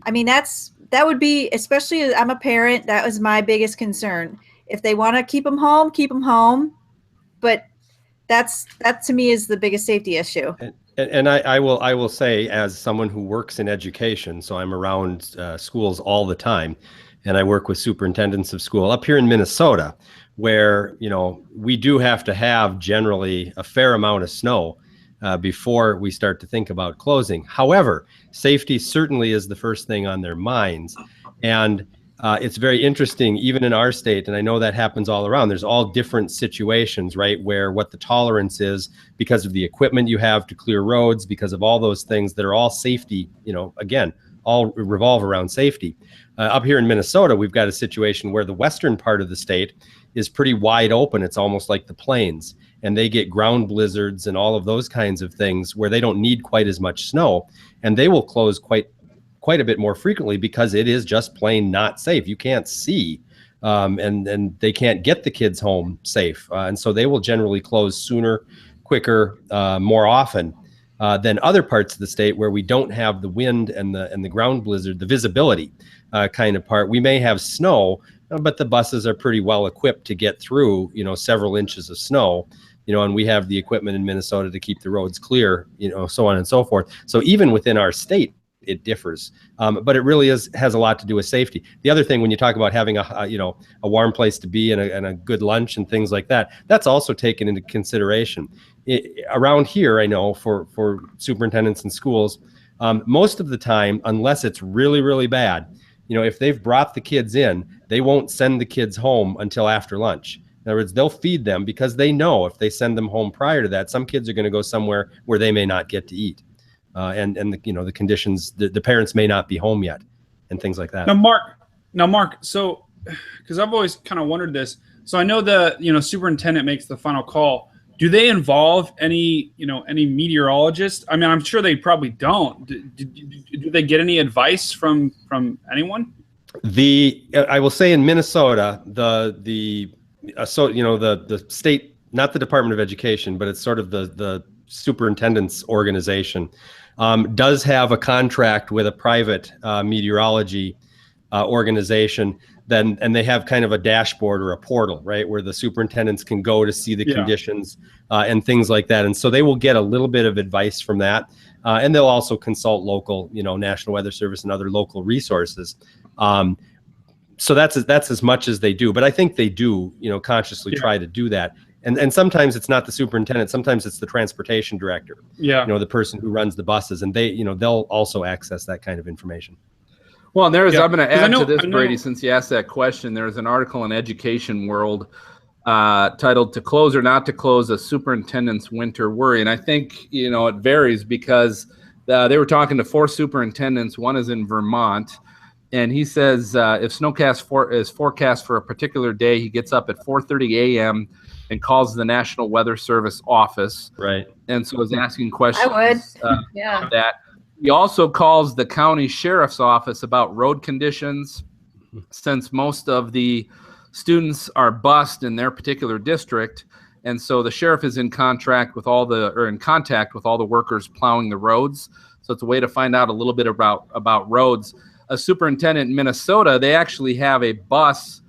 I mean, that would be, especially I'm a parent, that was my biggest concern. If they want to keep them home. But that to me is the biggest safety issue. And I will say, as someone who works in education, so I'm around schools all the time, and I work with superintendents of school up here in Minnesota, where we do have to have generally a fair amount of snow before we start to think about closing. However, safety certainly is the first thing on their minds, and it's very interesting, even in our state, and I know that happens all around. There's all different situations, right, where what the tolerance is because of the equipment you have to clear roads, because of all those things that are all safety, again, all revolve around safety. Up here in Minnesota, we've got a situation where the western part of the state is pretty wide open. It's almost like the plains, and they get ground blizzards and all of those kinds of things where they don't need quite as much snow, and they will close quite a bit more frequently because it is just plain not safe. You can't see, and they can't get the kids home safe. And so they will generally close sooner, quicker, more often than other parts of the state where we don't have the wind and the ground blizzard, the visibility kind of part. We may have snow, but the buses are pretty well equipped to get through, several inches of snow, and we have the equipment in Minnesota to keep the roads clear, so on and so forth. So even within our state, it differs, but it really has a lot to do with safety. The other thing, when you talk about having a warm place to be and a good lunch and things like that, that's also taken into consideration. Around here, I know for superintendents and schools, most of the time, unless it's really, really bad, if they've brought the kids in, they won't send the kids home until after lunch. In other words, they'll feed them because they know if they send them home prior to that, some kids are going to go somewhere where they may not get to eat. And the conditions, the parents may not be home yet, and things like that. Now, Mark. So, because I've always kind of wondered this. So I know the superintendent makes the final call. Do they involve any meteorologist? I mean, I'm sure they probably don't. Do they get any advice from anyone? I will say in Minnesota, the state, not the Department of Education, but it's sort of the superintendent's organization does have a contract with a private meteorology organization, and they have kind of a dashboard or a portal, right, where the superintendents can go to see the conditions and things like that. And so they will get a little bit of advice from that. And they'll also consult local, National Weather Service and other local resources. So that's as much as they do. But I think they do, consciously try to do that. And sometimes it's not the superintendent. Sometimes it's the transportation director. Yeah. The person who runs the buses, and they'll also access that kind of information. Well, and I'm going to add to this, Brady, since you asked that question. There's an article in Education World titled "To Close or Not to Close: A Superintendent's Winter Worry." And I think, it varies because they were talking to 4 superintendents. One is in Vermont. And he says if snowcast is forecast for a particular day, he gets up at 4:30 a.m. and calls the National Weather Service office. Right. And so is asking questions I would. about that. He also calls the county sheriff's office about road conditions, since most of the students are bused in their particular district. And so the sheriff is in contact with all the workers plowing the roads. So it's a way to find out a little bit about roads. A superintendent in Minnesota, they actually have a bus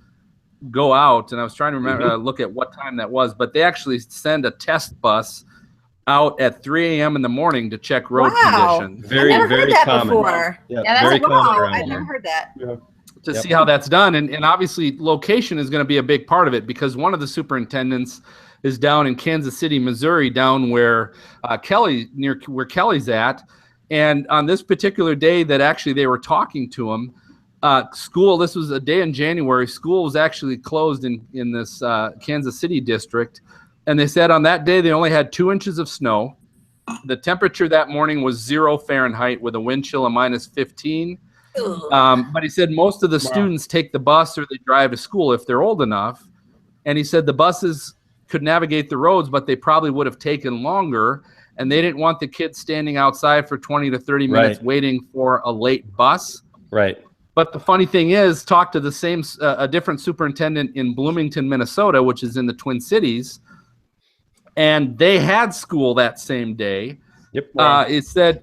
go out, and I was trying to remember, look at what time that was, but they actually send a test bus out at 3 a.m. in the morning to check road conditions. Very, very heard that common. Before. Yeah, that's very common. I've never heard that. Yeah. To see how that's done. And obviously location is going to be a big part of it, because one of the superintendents is down in Kansas City, Missouri, down where near where Kelley's at. And on this particular day that actually they were talking to him, school, this was a day in January, school was actually closed in this Kansas City district. And they said on that day they only had 2 inches of snow. The temperature that morning was 0 Fahrenheit with a wind chill of -15. But he said most of the students take the bus or they drive to school if they're old enough. And he said the buses could navigate the roads, but they probably would have taken longer. And they didn't want the kids standing outside for 20 to 30 minutes waiting for a late bus. Right. But the funny thing is, talk to a different superintendent in Bloomington, Minnesota, which is in the Twin Cities, and they had school that same day. Yep. It said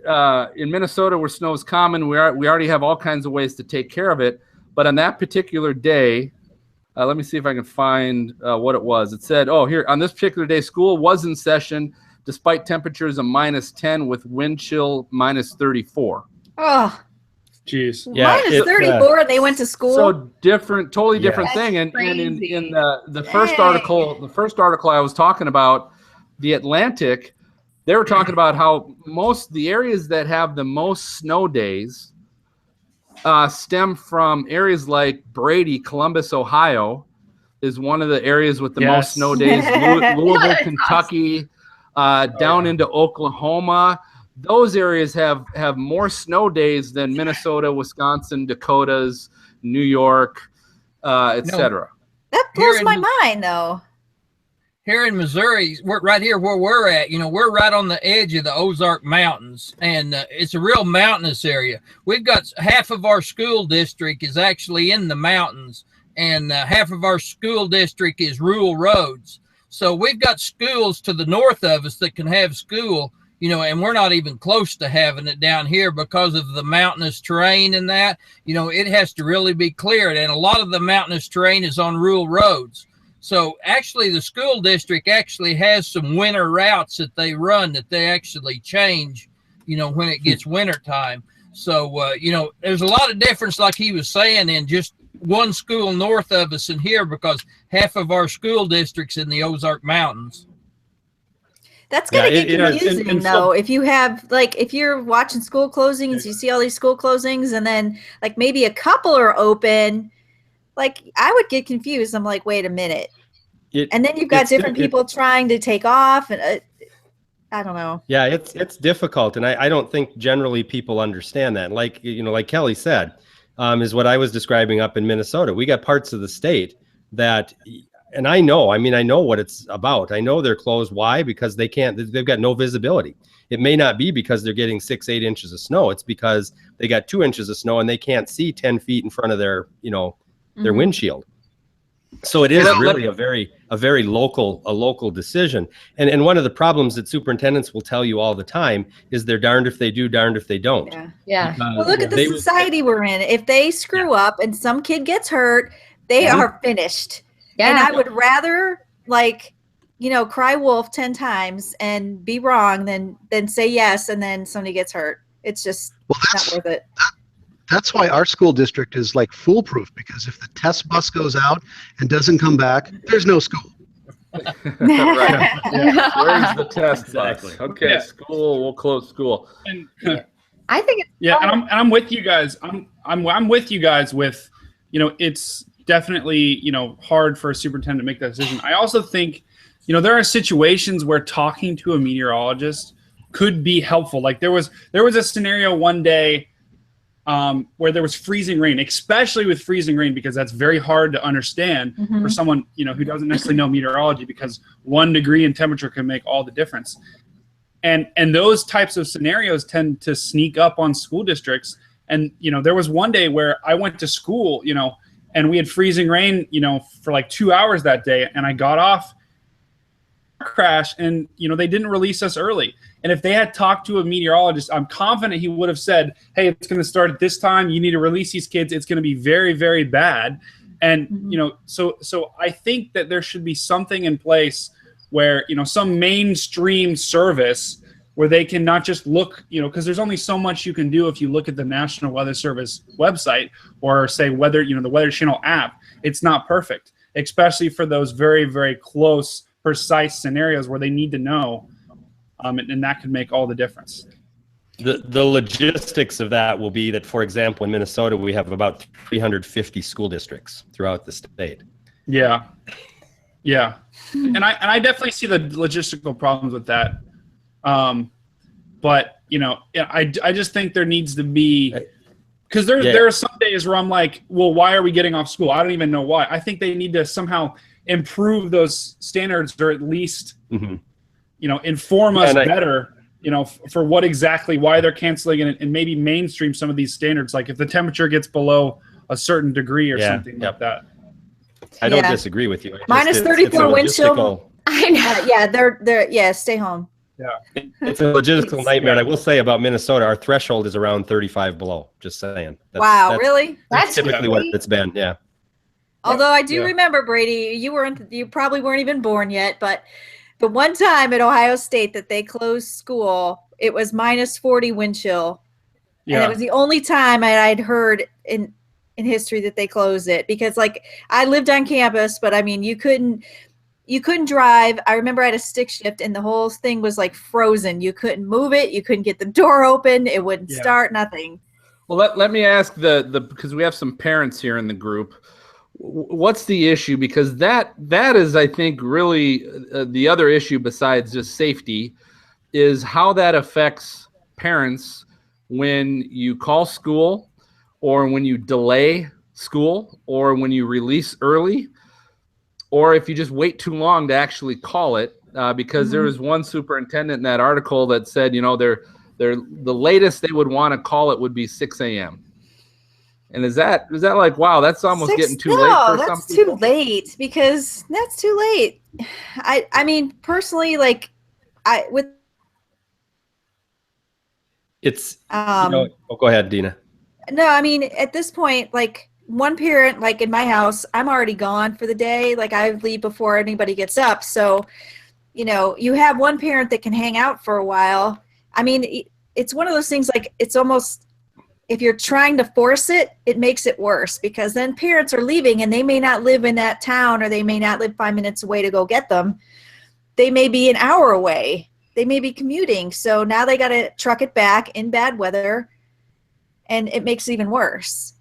in Minnesota, where snow is common, we already have all kinds of ways to take care of it. But on that particular day, let me see if I can find what it was. It said, here, on this particular day, school was in session despite temperatures of -10 with wind chill -34. Oh, jeez. Yeah, -34. They went to school. So different, totally different That's thing. And crazy. in the first article I was talking about, the Atlantic, they were talking about how the areas that have the most snow days stem from areas like Brady, Columbus, Ohio, is one of the areas with the most snow days. Louisville, Kentucky, down into Oklahoma. Those areas have more snow days than Minnesota, Wisconsin, Dakotas, New York, etc. That blows my mind, though. Here in Missouri, we're right here where we're at. We're right on the edge of the Ozark Mountains, and it's a real mountainous area. We've got half of our school district is actually in the mountains, and half of our school district is rural roads. So we've got schools to the north of us that can have school, and we're not even close to having it down here because of the mountainous terrain and that. It has to really be cleared, and a lot of the mountainous terrain is on rural roads. So actually the school district actually has some winter routes that they run that they actually change, when it gets winter time. So, there's a lot of difference, like he was saying, in just one school north of us and here, because half of our school district's in the Ozark Mountains. That's going to get confusing, though. If you have, if you're watching school closings, you see all these school closings, and then, maybe a couple are open, I would get confused. I'm like, wait a minute. And then you've got different people trying to take off, and I don't know. Yeah, it's difficult, and I don't think generally people understand that. Like Kelley said, is what I was describing up in Minnesota. We got parts of the state that, and I know what it's about. I know they're closed. Why? Because they've got no visibility. It may not be because they're getting 6-8 inches of snow. It's because they got 2 inches of snow and they can't see 10 feet in front of their, their windshield. So it is really a very local decision. And one of the problems that superintendents will tell you all the time is they're darned if they do, darned if they don't. Yeah. Well, look at the society we're in. If they screw up and some kid gets hurt, they are finished. Yeah. And I would rather cry wolf 10 times and be wrong than say yes and then somebody gets hurt. It's just not worth it. That's why our school district is like foolproof, because if the test bus goes out and doesn't come back, there's no school. Right. Yeah. Where's the test Exactly. bus? Okay, school. We'll close school. And, I think it's and I'm with you guys. I'm with you guys with, it's definitely, hard for a superintendent to make that decision. I also think, there are situations where talking to a meteorologist could be helpful. Like there was a scenario one day where there was freezing rain, especially with freezing rain, because that's very hard to understand for someone, who doesn't necessarily know meteorology, because 1 degree in temperature can make all the difference. And those types of scenarios tend to sneak up on school districts. And, there was one day where I went to school, and we had freezing rain, for like 2 hours that day. And I got off crash and, they didn't release us early. And if they had talked to a meteorologist, I'm confident he would have said, hey, it's going to start at this time. You need to release these kids. It's going to be very, very bad. And, so I think that there should be something in place where, some mainstream service where they can not just look, because there's only so much you can do if you look at the National Weather Service website or say weather, the Weather Channel app. It's not perfect, especially for those very, very close, precise scenarios where they need to know. And that could make all the difference. The logistics of that will be that, for example, in Minnesota, we have about 350 school districts throughout the state. Yeah. And I definitely see the logistical problems with that. But I just think there needs to be, because there are some days where I'm like, well, why are we getting off school? I don't even know why. I think they need to somehow improve those standards, or at least inform us better, for what exactly, why they're canceling it, and maybe mainstream some of these standards. Like if the temperature gets below a certain degree or something like that. I don't disagree with you. Minus 34 wind chill. I know. They're stay home. Yeah. It's a logistical nightmare. And I will say about Minnesota, our threshold is around 35 below. Just saying. Really? That's typically what it's been. Yeah. Although I do remember, Brady, you probably weren't even born yet, but the one time at Ohio State that they closed school, it was minus 40 wind chill. Yeah. And it was the only time I'd heard in history that they closed it, because like I lived on campus, but I mean, you couldn't drive. I remember I had a stick shift and the whole thing was like frozen. You couldn't move it. You couldn't get the door open. It wouldn't start, nothing. Well, let me ask because we have some parents here in the group. What's the issue? Because that is, I think, really the other issue besides just safety is how that affects parents when you call school, or when you delay school, or when you release early, or if you just wait too long to actually call it. Because there was one superintendent in that article that said, the latest they would want to call it would be 6 a.m. And is that like, wow, that's almost getting too late for some people? That's too late, because that's too late. I mean, personally, like it's, go ahead, Dina. No, I mean, at this point, like one parent, like in my house, I'm already gone for the day. Like I leave before anybody gets up. So, you have one parent that can hang out for a while. I mean, it's one of those things, like it's almost, if you're trying to force it, it makes it worse, because then parents are leaving and they may not live in that town, or they may not live 5 minutes away to go get them. They may be an hour away. They may be commuting. So now they got to truck it back in bad weather, and it makes it even worse.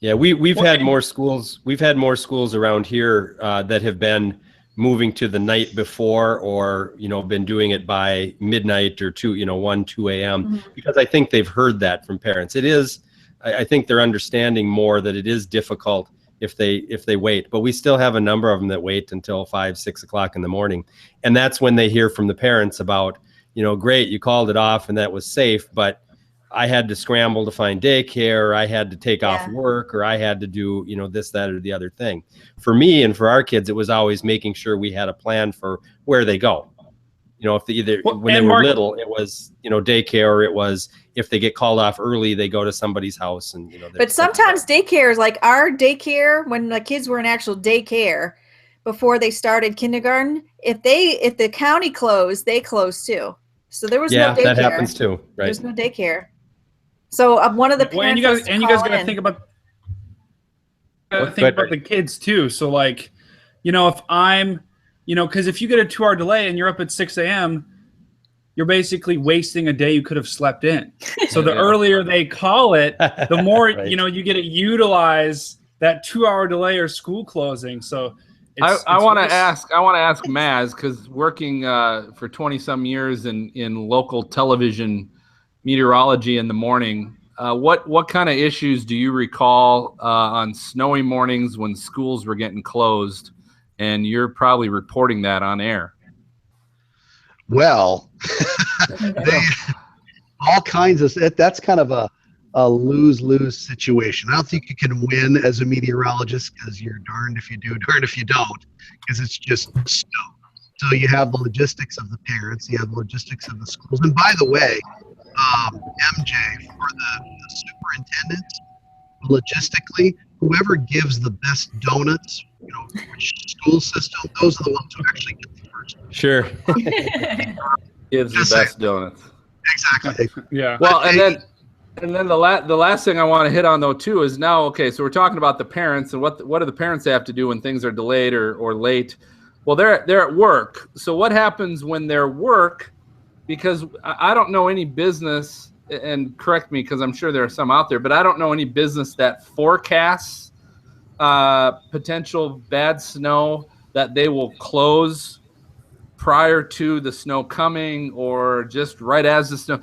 Yeah, we've had more schools. We've had more schools around here that have been moving to the night before, or been doing it by midnight or 2 a.m. Because I think they've heard that from parents. It is, I think they're understanding more that it is difficult if they wait. But we still have a number of them that wait until 5, 6 o'clock in the morning, and that's when they hear from the parents about, great, you called it off and that was safe, but I had to scramble to find daycare, or I had to take off Yeah. work, or I had to do, this, that, or the other thing. For me and for our kids, it was always making sure we had a plan for where they go. If when they were little, it was, daycare, or it was if they get called off early, they go to somebody's house. And, But sometimes daycare is like our daycare when the kids were in actual daycare before they started kindergarten. If the county closed, they closed too. So there was no daycare. Yeah, that happens too. Right. There's no daycare. So one of the parents and you guys got to think about the kids too. So like, if I'm, because if you get a 2-hour delay and you're up at 6 a.m., you're basically wasting a day you could have slept in. So the earlier they call it, the more Right. you get to utilize that 2-hour delay or school closing. So I want to ask Maz, because working for 20 some years in local television meteorology in the morning, what kind of issues do you recall on snowy mornings when schools were getting closed, and you're probably reporting that on air? Well, all kinds of, that's kind of a lose-lose situation. I don't think you can win as a meteorologist, because you're darned if you do, darned if you don't, because it's just snow. So you have the logistics of the parents, you have the logistics of the schools. And by the way, MJ, for the superintendents, logistically, whoever gives the best donuts, which school system, those are the ones who actually get the first. Sure. Gives the best donuts. Exactly. Yeah. Well, and then the last thing I want to hit on though too is now, okay, so we're talking about the parents and what do the parents have to do when things are delayed or late? Well, they're at work. So what happens when they're work? Because I don't know any business, and correct me because I'm sure there are some out there, but I don't know any business that forecasts potential bad snow that they will close prior to the snow coming or just right as the snow.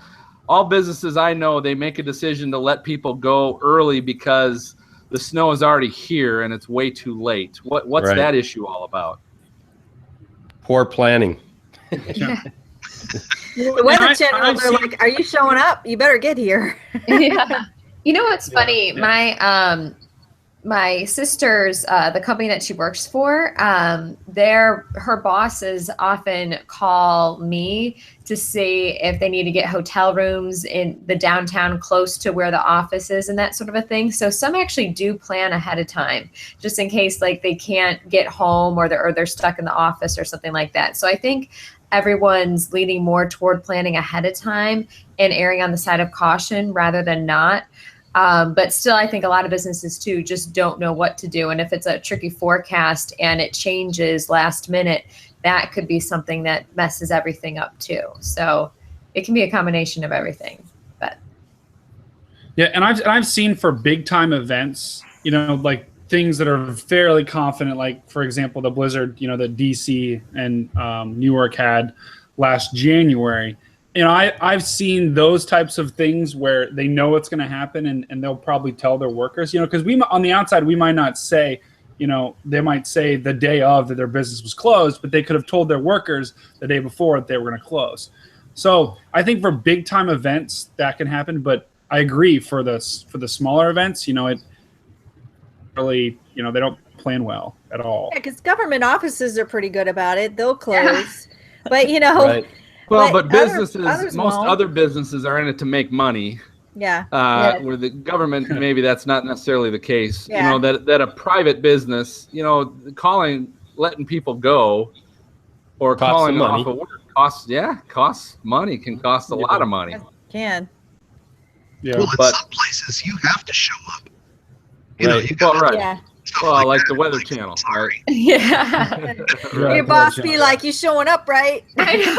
All businesses I know, they make a decision to let people go early because the snow is already here and it's way too late. What's Right. that issue all about? Poor planning. The Weather Channel, they're like, "Are you showing up? You better get here." Yeah. You know what's funny? Yeah. My sister's the company that she works for, her bosses often call me to see if they need to get hotel rooms in the downtown close to where the office is and that sort of a thing. So some actually do plan ahead of time, just in case like they can't get home or they're stuck in the office or something like that. So I think everyone's leaning more toward planning ahead of time and erring on the side of caution rather than not. But still, I think a lot of businesses too just don't know what to do. And if it's a tricky forecast and it changes last minute, that could be something that messes everything up too. So it can be a combination of everything. But yeah, and I've seen for big time events, like things that are fairly confident, like for example, the blizzard, that DC and New York had last January. I've seen those types of things where they know what's going to happen and they'll probably tell their workers, because we on the outside, we might not say, they might say the day of that their business was closed, but they could have told their workers the day before that they were going to close. So I think for big time events that can happen, but I agree for the smaller events, it really, they don't plan well at all. Yeah, because government offices are pretty good about it. They'll close, but Right. Well, but businesses, others most won't. other businesses are in it to make money. Yeah. Where the government, maybe that's not necessarily the case. Yeah. That a private business, letting people go or Costs calling some off of work costs money, can cost a lot of money. Can. Yeah. Well, in But- some places, you have to show up. Right. You Well, gotta- right. Yeah. stuff Well, like that. the Weather Channel, right? Sorry. yeah, Your boss be like, "You showing up, right?" I know.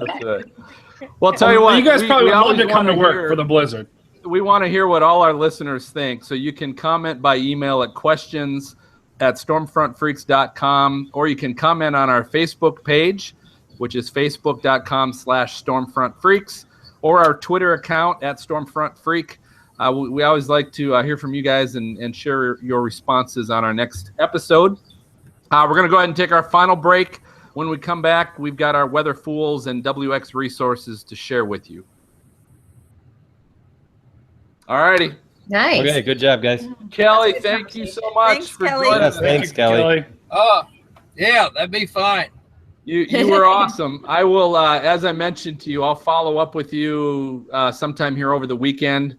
That's it. Well, I'll tell you what, you guys probably would love always to come to wanna work hear- for the blizzard. We want to hear what all our listeners think. So you can comment by email at questions@stormfrontfreaks.com, or you can comment on our Facebook page, which is facebook.com/stormfrontfreaks, or our Twitter account @stormfrontfreak. We always like to hear from you guys and share your responses on our next episode. We're going to go ahead and take our final break. When we come back, we've got our Weather Fools and WX resources to share with you. All righty. Nice. Okay, good job, guys. Kelley, thank you so much Thanks, for Kelley. joining Yes, us. thanks, Kelley. Yeah, that'd be fine. You were awesome. I will, as I mentioned to you, I'll follow up with you sometime here over the weekend.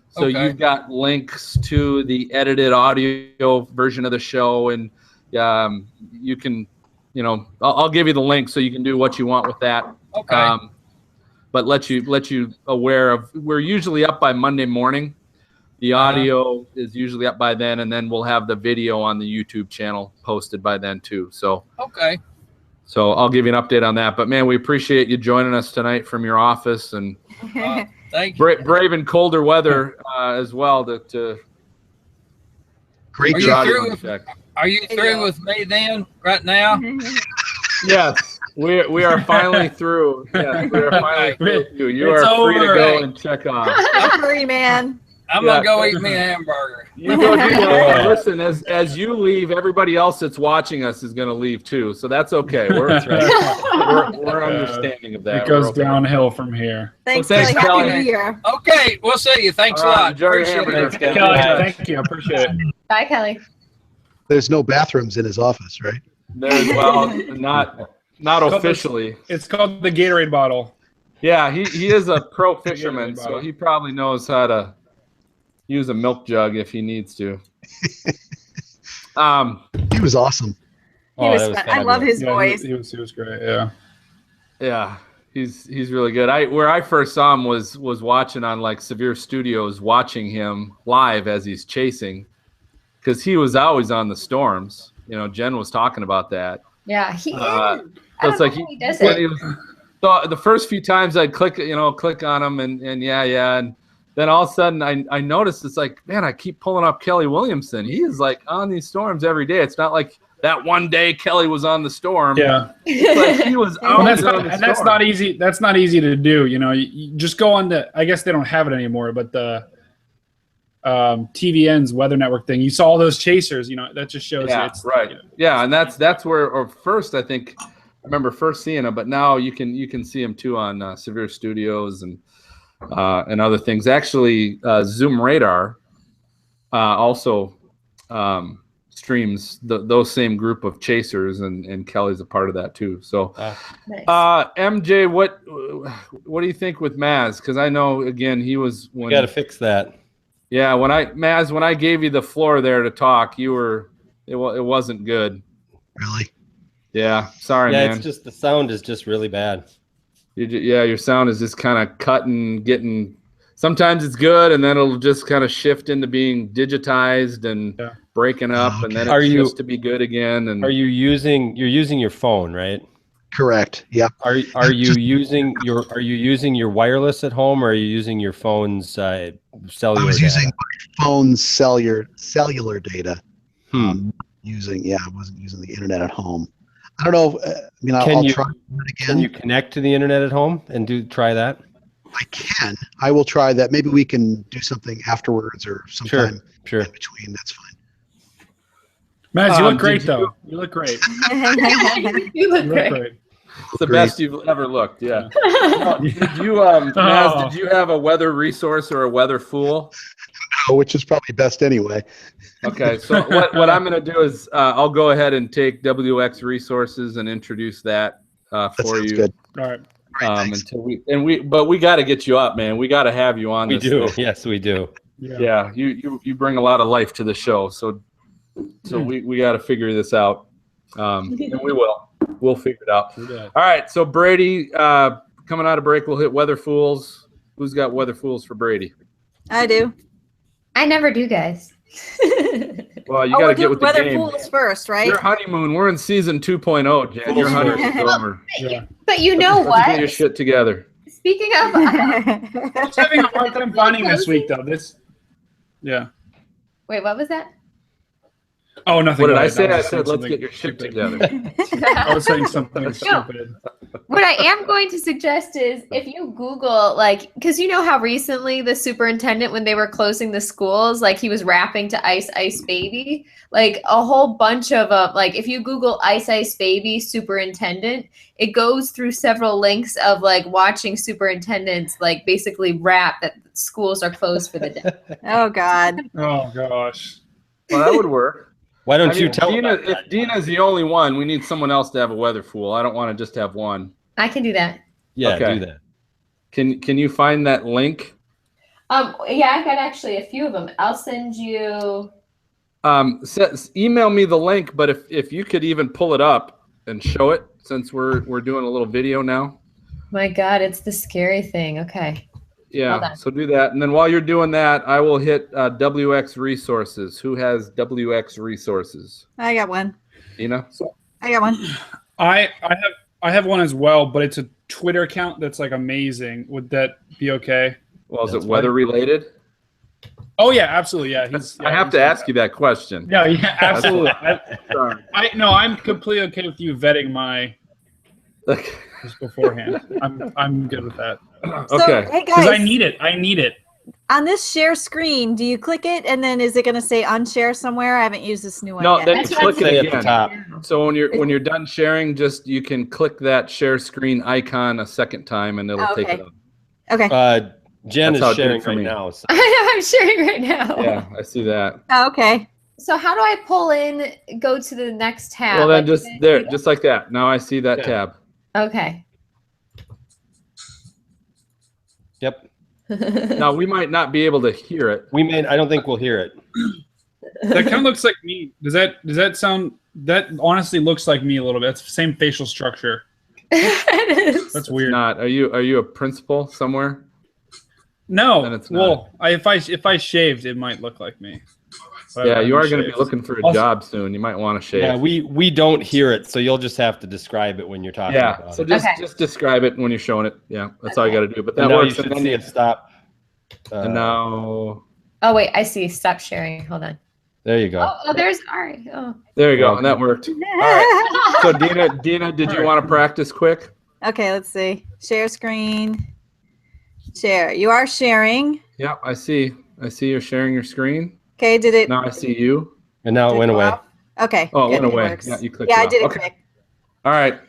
So Okay. you've got links to the edited audio version of the show, and you can, I'll give you the link so you can do what you want with that. Okay. But let you aware of, we're usually up by Monday morning. The audio is usually up by then, and then we'll have the video on the YouTube channel posted by then too. So Okay. So I'll give you an update on that. But man, we appreciate you joining us tonight from your office, and Thank you. brave in colder weather as well. Great Are you job. through with, are you through with me then, right now? Yes, we are finally through. Yes, we are finally through with you. You It's are free to over. go and check off. Hurry, man. I'm going to go eat me a hamburger. You go do that. Listen, as you leave, everybody else that's watching us is going to leave too. So that's okay. We're understanding of that. It goes We're okay. downhill from here. Thanks, Well, thanks, Kelley. Happy Kelley. New Year. Okay, we'll see you. Thanks All a right, lot. enjoy your Appreciate hamburger. it. Kelley, Yeah. thank you. I appreciate it. Bye, Kelley. There's no bathrooms in his office, right? Well, not officially. It's called the Gatorade bottle. Yeah, he is a pro fisherman, so he probably knows how to use a milk jug if he needs to. He was awesome. He was fun. I love his voice. He was great. Yeah. Yeah, he's really good. Where I first saw him was watching on like Severe Studios, watching him live as he's chasing, because he was always on the storms. Jen was talking about that. Yeah, he is. So it's like he does it. So the first few times I'd click on him and then all of a sudden I noticed, it's like, man, I keep pulling up Kelley Williamson. He is like on these storms every day. It's not like that one day Kelley was on the storm. Yeah. It's like he was Well, always on the storm. that's not easy. That's not easy to do. You just go on I guess they don't have it anymore, but the TVN's Weather Network thing. You saw all those chasers. That just shows. Yeah, you it's right. Yeah, and that's where, or first I think I remember first seeing him, but now you can see him too on Severe Studios and other things. Actually, Zoom Radar also streams those same group of chasers, and Kelley's a part of that too. So, Nice. MJ, what do you think with Maz? Because I know, again, he was when We got to fix that. Yeah, when I gave you the floor there to talk, it wasn't good. Really? Yeah, sorry, Yeah, man. it's just the sound is just really bad. Your sound is just kind of cutting, getting. Sometimes it's good, and then it'll just kind of shift into being digitized and breaking up, and then it's just to be good again. And you're using your phone, right? Correct. Yep. Are you using your wireless at home, or are you using your phone's cellular? I was data? using my phone's cellular data. I wasn't using the internet at home. I don't know. I'll try it again. Can you connect to the internet at home and try that? I can. I will try that. Maybe we can do something afterwards or sometime Sure. in between. That's fine. Maz, you look great though. You look great. You look great. It's the best you've ever looked. Yeah. Did you, Maz, did you have a weather resource or a weather fool? No, which is probably best anyway. Okay, so what I'm going to do is I'll go ahead and take WX Resources and introduce that for you. Good. All right. Until we got to get you up, man. We got to have you on. We this do. thing. Yes, we do. Yeah, you bring a lot of life to the show, so we got to figure this out, and we will. We'll figure it out. All right, so Brady, coming out of break, we'll hit Weather Fools. Who's got Weather Fools for Brady? I do. I never do, guys. Well, you got to get with the Weather game. Fools first, right? Your honeymoon. We're in season 2.0, Jen. Your honeymoon's over. But you know Let's what? get your shit together. Speaking of, I was having a hard time finding this week though. Wait, what was that? Oh, nothing. What did I guys. say? I was said, saying let's get your shit stupid. together. I was saying something stupid. What I am going to suggest is if you Google, like, because you know how recently the superintendent, when they were closing the schools, like he was rapping to Ice Ice Baby, like a whole bunch of like if you Google Ice Ice Baby superintendent, it goes through several links of like watching superintendents like basically rap that schools are closed for the day. Oh God. Oh gosh. Well, that would work. Why don't I you mean, tell Dina, about that? if Dina's the only one, we need someone else to have a weather fool. I don't want to just have one. I can do that. Yeah, Okay. do that. Can you find that link? Yeah, I've got actually a few of them. I'll send you. Email me the link, but if you could even pull it up and show it, since we're doing a little video now. My God, it's the scary thing. Okay. Hold Yeah, on. so do that. And then while you're doing that, I will hit WX Resources. Who has WX Resources? I got one. Dina? I got one. I have one as well, but it's a Twitter account that's like amazing. Would that be okay? Well, is That's it weather related? Oh yeah, absolutely. Yeah, I have to ask you that question. Yeah, absolutely. Sorry. I'm completely okay with you vetting my just beforehand. I'm good with that So, Okay. hey because guys, I need it. I need it. on this share screen, do you click it and then is it going to say unshare somewhere? I haven't used this new one No, yet. then you That's what click I'm it Say at the again. top. So when you're done sharing, just you can click that share screen icon a second time, and it'll Oh, take okay. it up. Okay. Jen That's how is it did it sharing for right me. now. So. I know I'm sharing right now. Yeah, I see that. Oh, okay. So how do I pull in, go to the next tab? Well, then Like, just there, just like that. Now I see that Yeah. tab. Okay. Yep. Now we might not be able to hear it. I don't think we'll hear it. That kind of looks like me. Does that sound? That honestly looks like me a little bit. It's the same facial structure. It is. That's weird. Not. Are you a principal somewhere? No. Then it's Well, if I shaved, it might look like me. But Yeah, I'm you are going to be shaved. looking for a Also- job soon. You might want to shave. Yeah, we don't hear it, so you'll just have to describe it when you're talking Yeah, about so it. just describe it when you're showing it. Yeah, that's all you got to do. But that And now you works. should And then see it stop. and now Oh wait, I see. Stop sharing. Hold on. There you go. Oh, there's all right. Oh. there you go, and that worked. All right. So Dina, did you want to practice quick? Okay, let's see. Share screen. Share. You are sharing. Yeah, I see. I see you're sharing your screen. Okay, did it? Now I see you. And now it did went go away. out? Okay. Oh, it good, went away. works. Yeah, you clicked Yeah, it I off. did it Okay. quick. All right.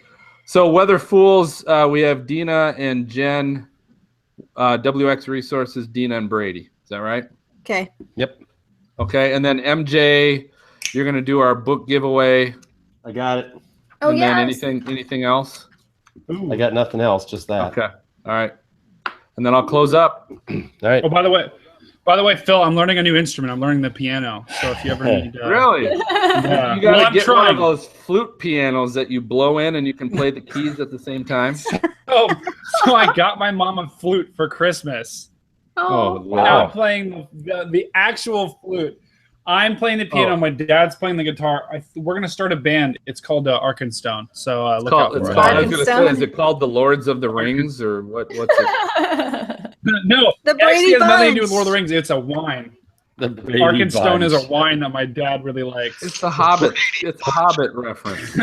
So Weather Fools, we have Dina and Jen, WX Resources, Dina and Brady. Is that right? Okay. Yep. Okay. And then MJ, you're going to do our book giveaway. I got it. Oh And yeah. then anything else? I got nothing else, just that. Okay. All right. And then I'll close up. All right. Oh, by the way, Phil, I'm learning a new instrument. I'm learning the piano. So if you ever need, Really? yeah. You got to I'm get one trying. of those flute pianos that you blow in and you can play the keys at the same time. Oh, so I got my mom a flute for Christmas. Oh, Oh. And I'm wow. playing the actual flute. I'm playing the piano. Oh. My dad's playing the guitar. We're gonna start a band. It's called Arkenstone. So look out It's for called, it. I was going to say, is it called The Lords of the Rings or what's it? No, The it actually Brady has nothing to do Bunch. with Lord of the Rings. It's a wine. The Brady Arkenstone is a Bunch. wine that my dad really likes. It's the Hobbit. It's a Hobbit reference.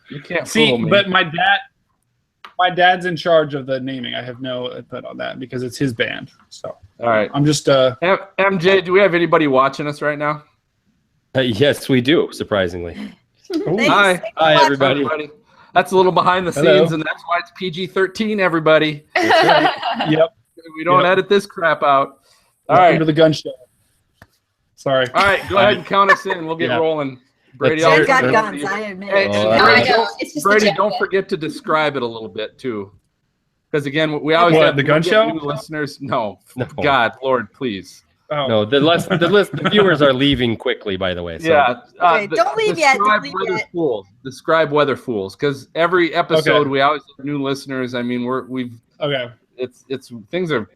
You can't See, fool me. but my dad's in charge of the naming. I have no input on that because it's his band. So All right. I'm just MJ, do we have anybody watching us right now? Yes, we do, surprisingly. Thanks. Hi. Hi, What? everybody. That's a little behind the Hello. scenes, and that's why it's PG-13, everybody. yep. We don't Yep. edit this crap out. All Welcome right. to the gun show. Sorry. All right, go ahead and count us in. We'll get Yeah. rolling. Brady, Let's I'll hear Jen it. got turn it over to guns. you. I admit Hey, it. Oh, No, I Brady, know. It's just a Brady, jacket. don't forget to describe it a little bit too, because again, we always What, have the gun we get show? new listeners. No, No. God, Lord, please. Oh. No, the viewers are leaving quickly, by the way. So. Yeah. Okay, don't leave yet, don't Describe leave Weather yet. Fools. Describe Weather Fools, because every episode Okay. we always have new listeners. I mean, we've Okay. it's things are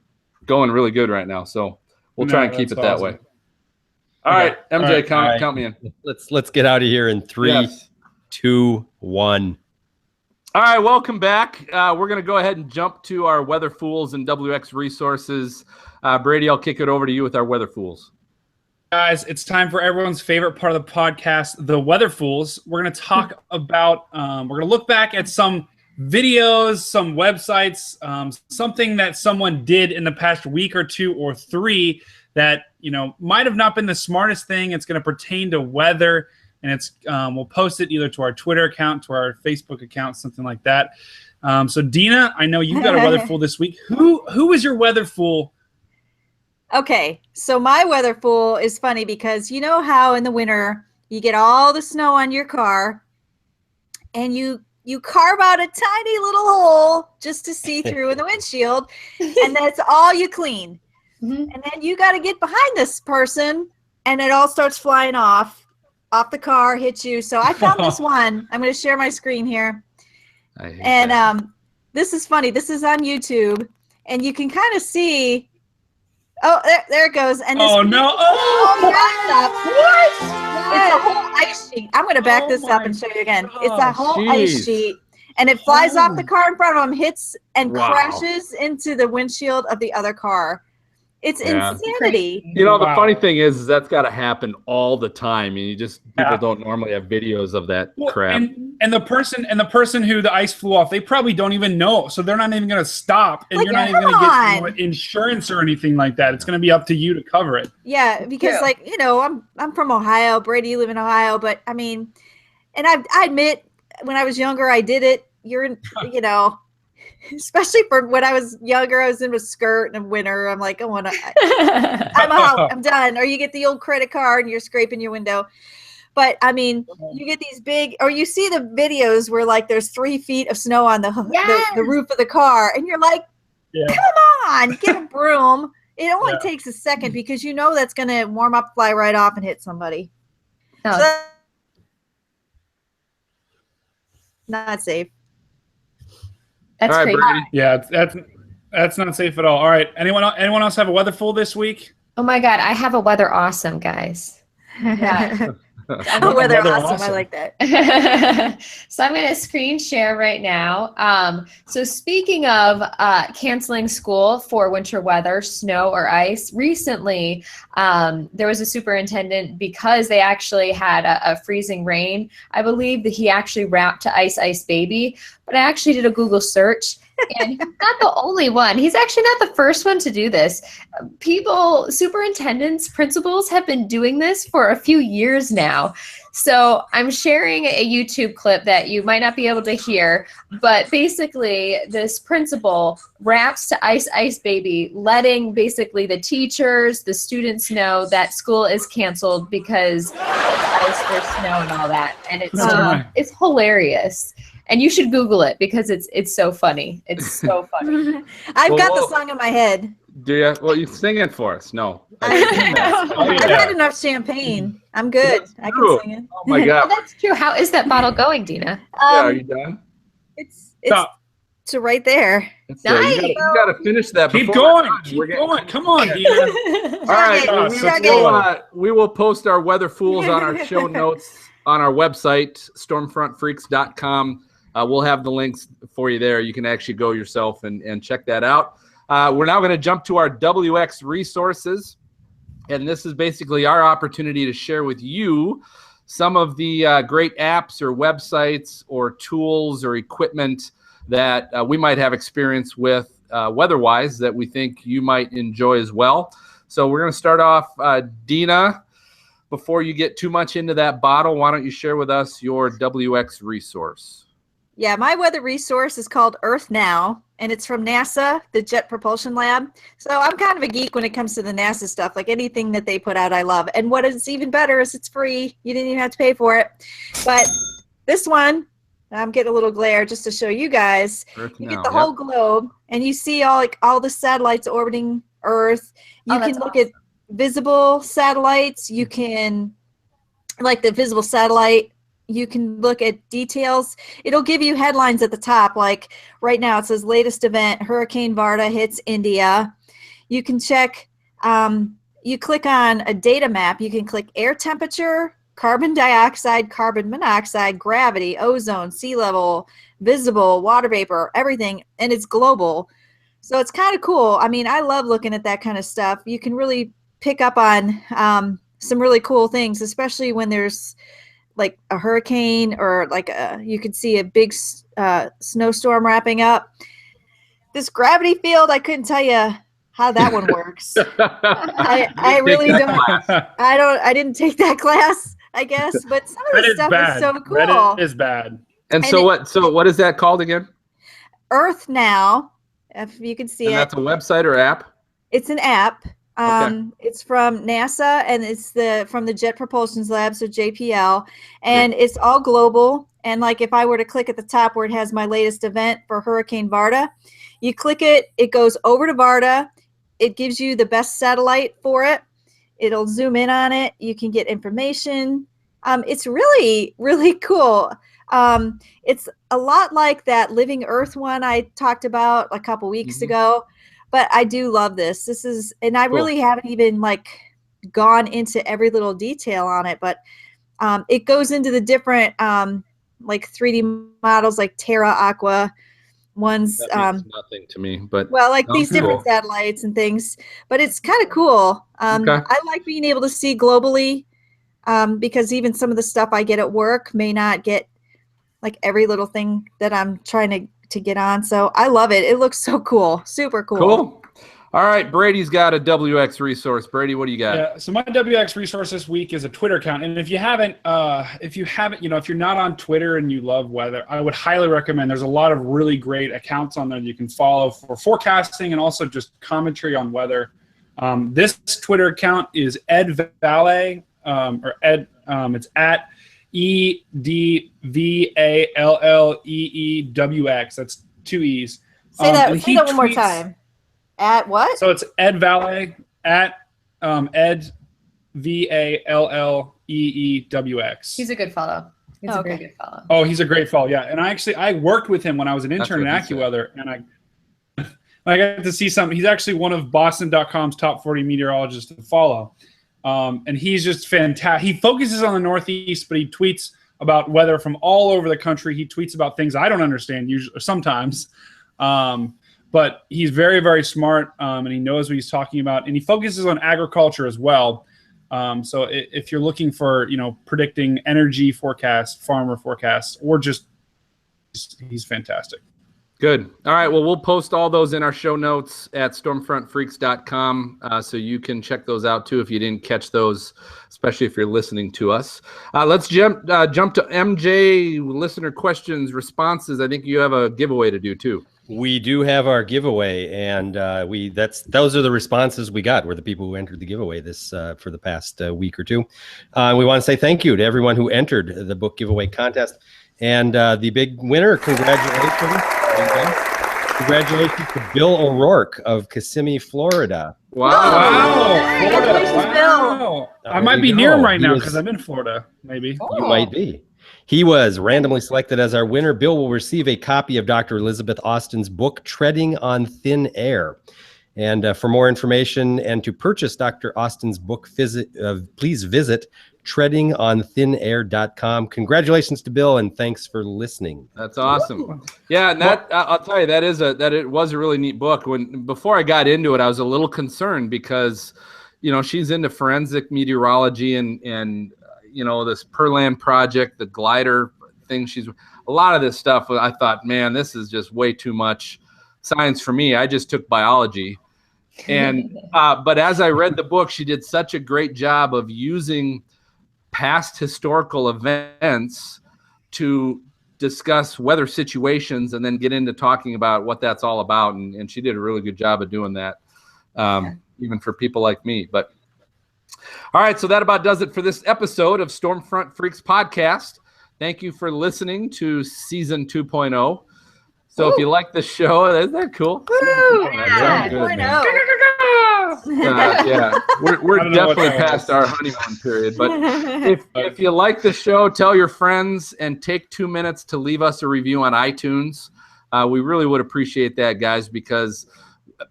going really good right now, so we'll try and keep it that's that awesome. way. All Okay. right, MJ, All right. count All right. count me in. Let's get out of here in 3, Yes. 2, 1. All right, welcome back. We're going to go ahead and jump to our Weather Fools and WX Resources. Brady, I'll kick it over to you with our Weather Fools. Guys, it's time for everyone's favorite part of the podcast, the Weather Fools. We're going to talk about, we're going to look back at some videos, some websites, something that someone did in the past week or 2 or 3 that, might have not been the smartest thing. It's going to pertain to weather, and it's we'll post it either to our Twitter account, to our Facebook account, something like that. So Dina, I know you've got a Weather Fool this week. Who is your Weather Fool? Okay, so my Weather Fool is funny because you know how in the winter you get all the snow on your car and you carve out a tiny little hole just to see through in the windshield, and that's all you clean. And then you got to get behind this person and it all starts flying off the car, hits you. So I found this one. I'm going to share my screen here. This is funny. This is on YouTube, and you can kind of see. Oh, there it goes. And this no! What? It's a whole ice sheet. I'm going to back this up and show you again. It's a whole ice sheet, and it flies off the car in front of him, hits and crashes into the windshield of the other car. It's insanity. The funny thing is that's got to happen all the time, and people don't normally have videos of that crap. And the person who the ice flew off, they probably don't even know, so they're not even going to stop, and you're not even going to get insurance or anything like that. It's going to be up to you to cover it. Yeah, because I'm from Ohio. Brady, you live in Ohio, but I mean, and I admit when I was younger, I did it. Especially for when I was younger, I was in a skirt in the winter. I'm like, I'm out. I'm done. Or you get the old credit card and you're scraping your window. But I mean, you get these big, or you see the videos where like there's 3 feet of snow on the roof of the car, and you're like, come on, get a broom. It only takes a second because that's going to warm up, fly right off, and hit somebody. No. So not safe. That's all right, crazy. Brady. Yeah, that's not safe at all. All right, anyone else have a Weather Fool this week? Oh my God, I have a Weather Awesome, guys. Yeah. Weather awesome. I like that. So I'm going to screen share right now. So speaking of canceling school for winter weather, snow or ice, recently there was a superintendent, because they actually had a freezing rain. I believe that he actually rapped to Ice Ice Baby, but I actually did a Google search. And he's not the only one. He's actually not the first one to do this. Superintendents, principals have been doing this for a few years now. So I'm sharing a YouTube clip that you might not be able to hear, but basically this principal raps to Ice Ice Baby, letting basically the teachers, the students know that school is canceled because of ice or snow and all that. And it's hilarious. And you should Google it because it's so funny. It's so funny. I've got the song in my head. Do you? Well, you sing it for us. No. I've had enough champagne. I'm good. I can sing it. Oh my God. That's true. How is that bottle going, Dina? Are you done? It's right there. Nice. You got to finish that. Keep going. Come on, Dina. All right. We will post our Weather Fools on our show notes on our website, stormfrontfreaks.com. We'll have the links for you there. You can actually go yourself and check that out. We're now going to jump to our WX resources. And this is basically our opportunity to share with you some of the great apps or websites or tools or equipment that we might have experience with weather-wise that we think you might enjoy as well. So we're going to start off, Dina. Before you get too much into that bottle, why don't you share with us your WX resource? Yeah, my weather resource is called Earth Now, and it's from NASA, the Jet Propulsion Lab. So I'm kind of a geek when it comes to the NASA stuff. Like anything that they put out, I love. And what is even better is it's free. You didn't even have to pay for it. But this one, I'm getting a little glare just to show you guys. You get the whole globe, and you see all the satellites orbiting Earth. You can look at visible satellites. You can, like the visible satellite, you can look at details. It'll give you headlines at the top. Like right now it says latest event, Hurricane Varda hits India. You can check, you click on a data map. You can click air temperature, carbon dioxide, carbon monoxide, gravity, ozone, sea level, visible, water vapor, everything. And it's global. So it's kind of cool. I mean, I love looking at that kind of stuff. You can really pick up on some really cool things, especially when there's like a hurricane or like you could see a big snowstorm wrapping up. This gravity field, I couldn't tell you how that one works. I really don't. I didn't take that class, I guess, but some of the stuff is so cool. Reddit is bad. And so what is that called again? Earth Now, if you can see it. And that's a website or app? It's an app. Okay. It's from NASA, and it's from the Jet Propulsion Lab, so JPL, and it's all global. And like if I were to click at the top where it has my latest event for Hurricane Varda, you click it, it goes over to Varda. It gives you the best satellite for it. It'll zoom in on it. You can get information. It's really, really cool. It's a lot like that Living Earth one I talked about a couple weeks ago, but I do love this. And I really haven't even like gone into every little detail on it, but it goes into the different like 3D models like Terra Aqua ones. That means nothing to me, but well, like these different satellites and things, but it's kind of cool. I like being able to see globally because even some of the stuff I get at work may not get like every little thing that I'm trying to get on. So I love it. It looks so cool. Super cool. Cool. All right, Brady's got a WX resource. Brady, what do you got? Yeah, so my WX resource this week is a Twitter account, and if you're not on Twitter and you love weather, I would highly recommend. There's a lot of really great accounts on there you can follow for forecasting and also just commentary on weather. This Twitter account is Ed Valle, or Ed. It's at EDVALLEEWX. That's 2 E's. Say that one more time. At what? So it's Ed Valle at Ed VALLEEWX. He's a good follow. He's a very good follow. Oh, he's a great follow. Yeah, and I worked with him when I was an intern at AccuWeather, and I got to see something. He's actually one of Boston.com's top 40 meteorologists to follow, and he's just fantastic. He focuses on the Northeast, but he tweets about weather from all over the country. He tweets about things I don't understand usually, sometimes. But he's very, very smart, and he knows what he's talking about, and he focuses on agriculture as well. So if you're looking for, predicting energy forecasts, farmer forecasts, or just, he's fantastic. Good. All right. Well, we'll post all those in our show notes at stormfrontfreaks.com, so you can check those out too if you didn't catch those, especially if you're listening to us. Let's jump to MJ listener questions, responses. I think you have a giveaway to do too. We do have our giveaway, and those are the responses we got. Were the people who entered the giveaway this for the past week or two. We want to say thank you to everyone who entered the book giveaway contest, and the big winner. Congratulations! Congratulations to Bill O'Rourke of Kissimmee, Florida. Wow! Congratulations, Bill. I might be near him right now because I'm in Florida. Maybe you might be. He was randomly selected as our winner. Bill will receive a copy of Dr. Elizabeth Austin's book, Treading on Thin Air. And for more information and to purchase Dr. Austin's book, please visit treadingonthinair.com. Congratulations to Bill, and thanks for listening. That's awesome. Yeah, and I'll tell you, it was a really neat book. Before I got into it, I was a little concerned because, she's into forensic meteorology and this Perland project, the glider thing. A lot of this stuff. I thought, man, this is just way too much science for me. I just took biology. And, but as I read the book, she did such a great job of using past historical events to discuss weather situations and then get into talking about what that's all about. And she did a really good job of doing that, even for people like me. But all right, so that about does it for this episode of Stormfront Freaks podcast. Thank you for listening to season 2.0. So if you like the show, isn't that cool? Yeah, we're definitely past our honeymoon period. But if you like the show, tell your friends and take 2 minutes to leave us a review on iTunes. We really would appreciate that, guys, because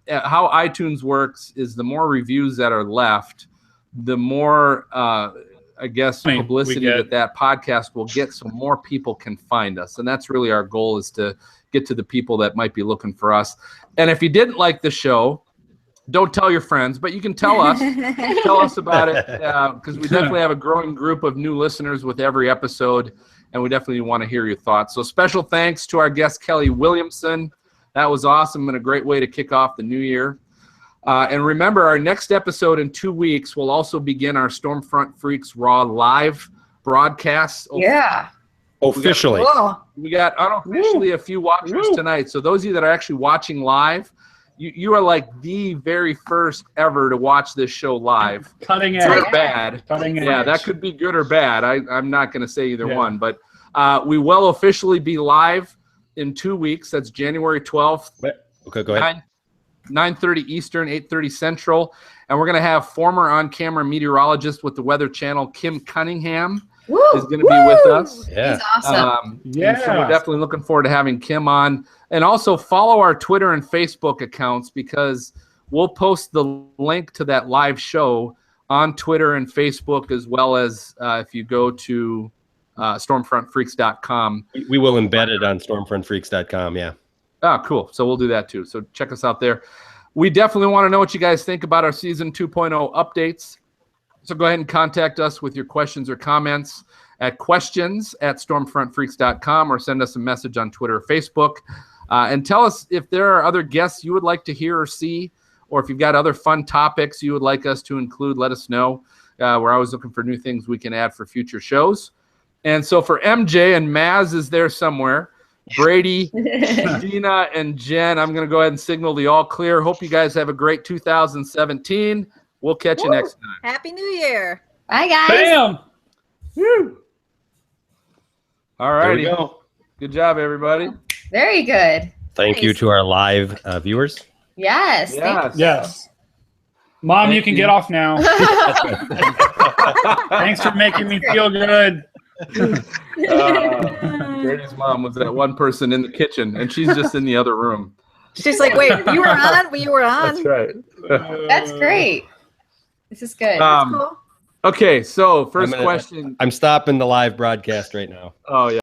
how iTunes works is the more reviews that are left, the more, publicity that podcast will get, so more people can find us. And that's really our goal, is to get to the people that might be looking for us. And if you didn't like the show, Don't tell your friends, but you can tell us. Tell us about it, because we definitely have a growing group of new listeners with every episode, and we definitely want to hear your thoughts. So special thanks to our guest, Kelley Williamson. That was awesome and a great way to kick off the new year. And remember, our next episode in 2 weeks will also begin our Stormfront Freaks Raw live broadcast. Yeah. Officially. We got unofficially a few watchers tonight. So those of you that are actually watching live, you are like the very first ever to watch this show live. Cutting edge. Good or bad. Cutting edge. Yeah, that could be good or bad. I'm not going to say either one. But we will officially be live in 2 weeks. That's January 12th. Okay, go ahead. 9:30 Eastern, 8:30 Central. And we're going to have former on-camera meteorologist with the Weather Channel, Kim Cunningham, is going to be with us. Yeah. He's awesome. So we're definitely looking forward to having Kim on. And also follow our Twitter and Facebook accounts, because we'll post the link to that live show on Twitter and Facebook, as well as if you go to stormfrontfreaks.com. We will embed it on stormfrontfreaks.com, yeah. Oh, cool. So we'll do that too. So check us out there. We definitely want to know what you guys think about our Season 2.0 updates. So go ahead and contact us with your questions or comments at questions@stormfrontfreaks.com, or send us a message on Twitter or Facebook. And tell us if there are other guests you would like to hear or see, or if you've got other fun topics you would like us to include, let us know. We're always looking for new things we can add for future shows. And so for MJ, and Maz is there somewhere, Brady, Gina, and Jen, I'm going to go ahead and signal the all clear. Hope you guys have a great 2017. We'll catch you next time. Happy New Year. Bye, guys. Bam. Woo. All righty. There we go. Good job, everybody. Very good. Thank you to our live viewers. Yes. Thank you. Yes. Mom, you can get off now. Thanks for making me feel good. Brady's mom was that one person in the kitchen, and she's just in the other room. She's like, wait, you were on? You were on? That's right. That's great. This is good. Cool. Okay, so first question. I'm stopping the live broadcast right now. Oh, yeah.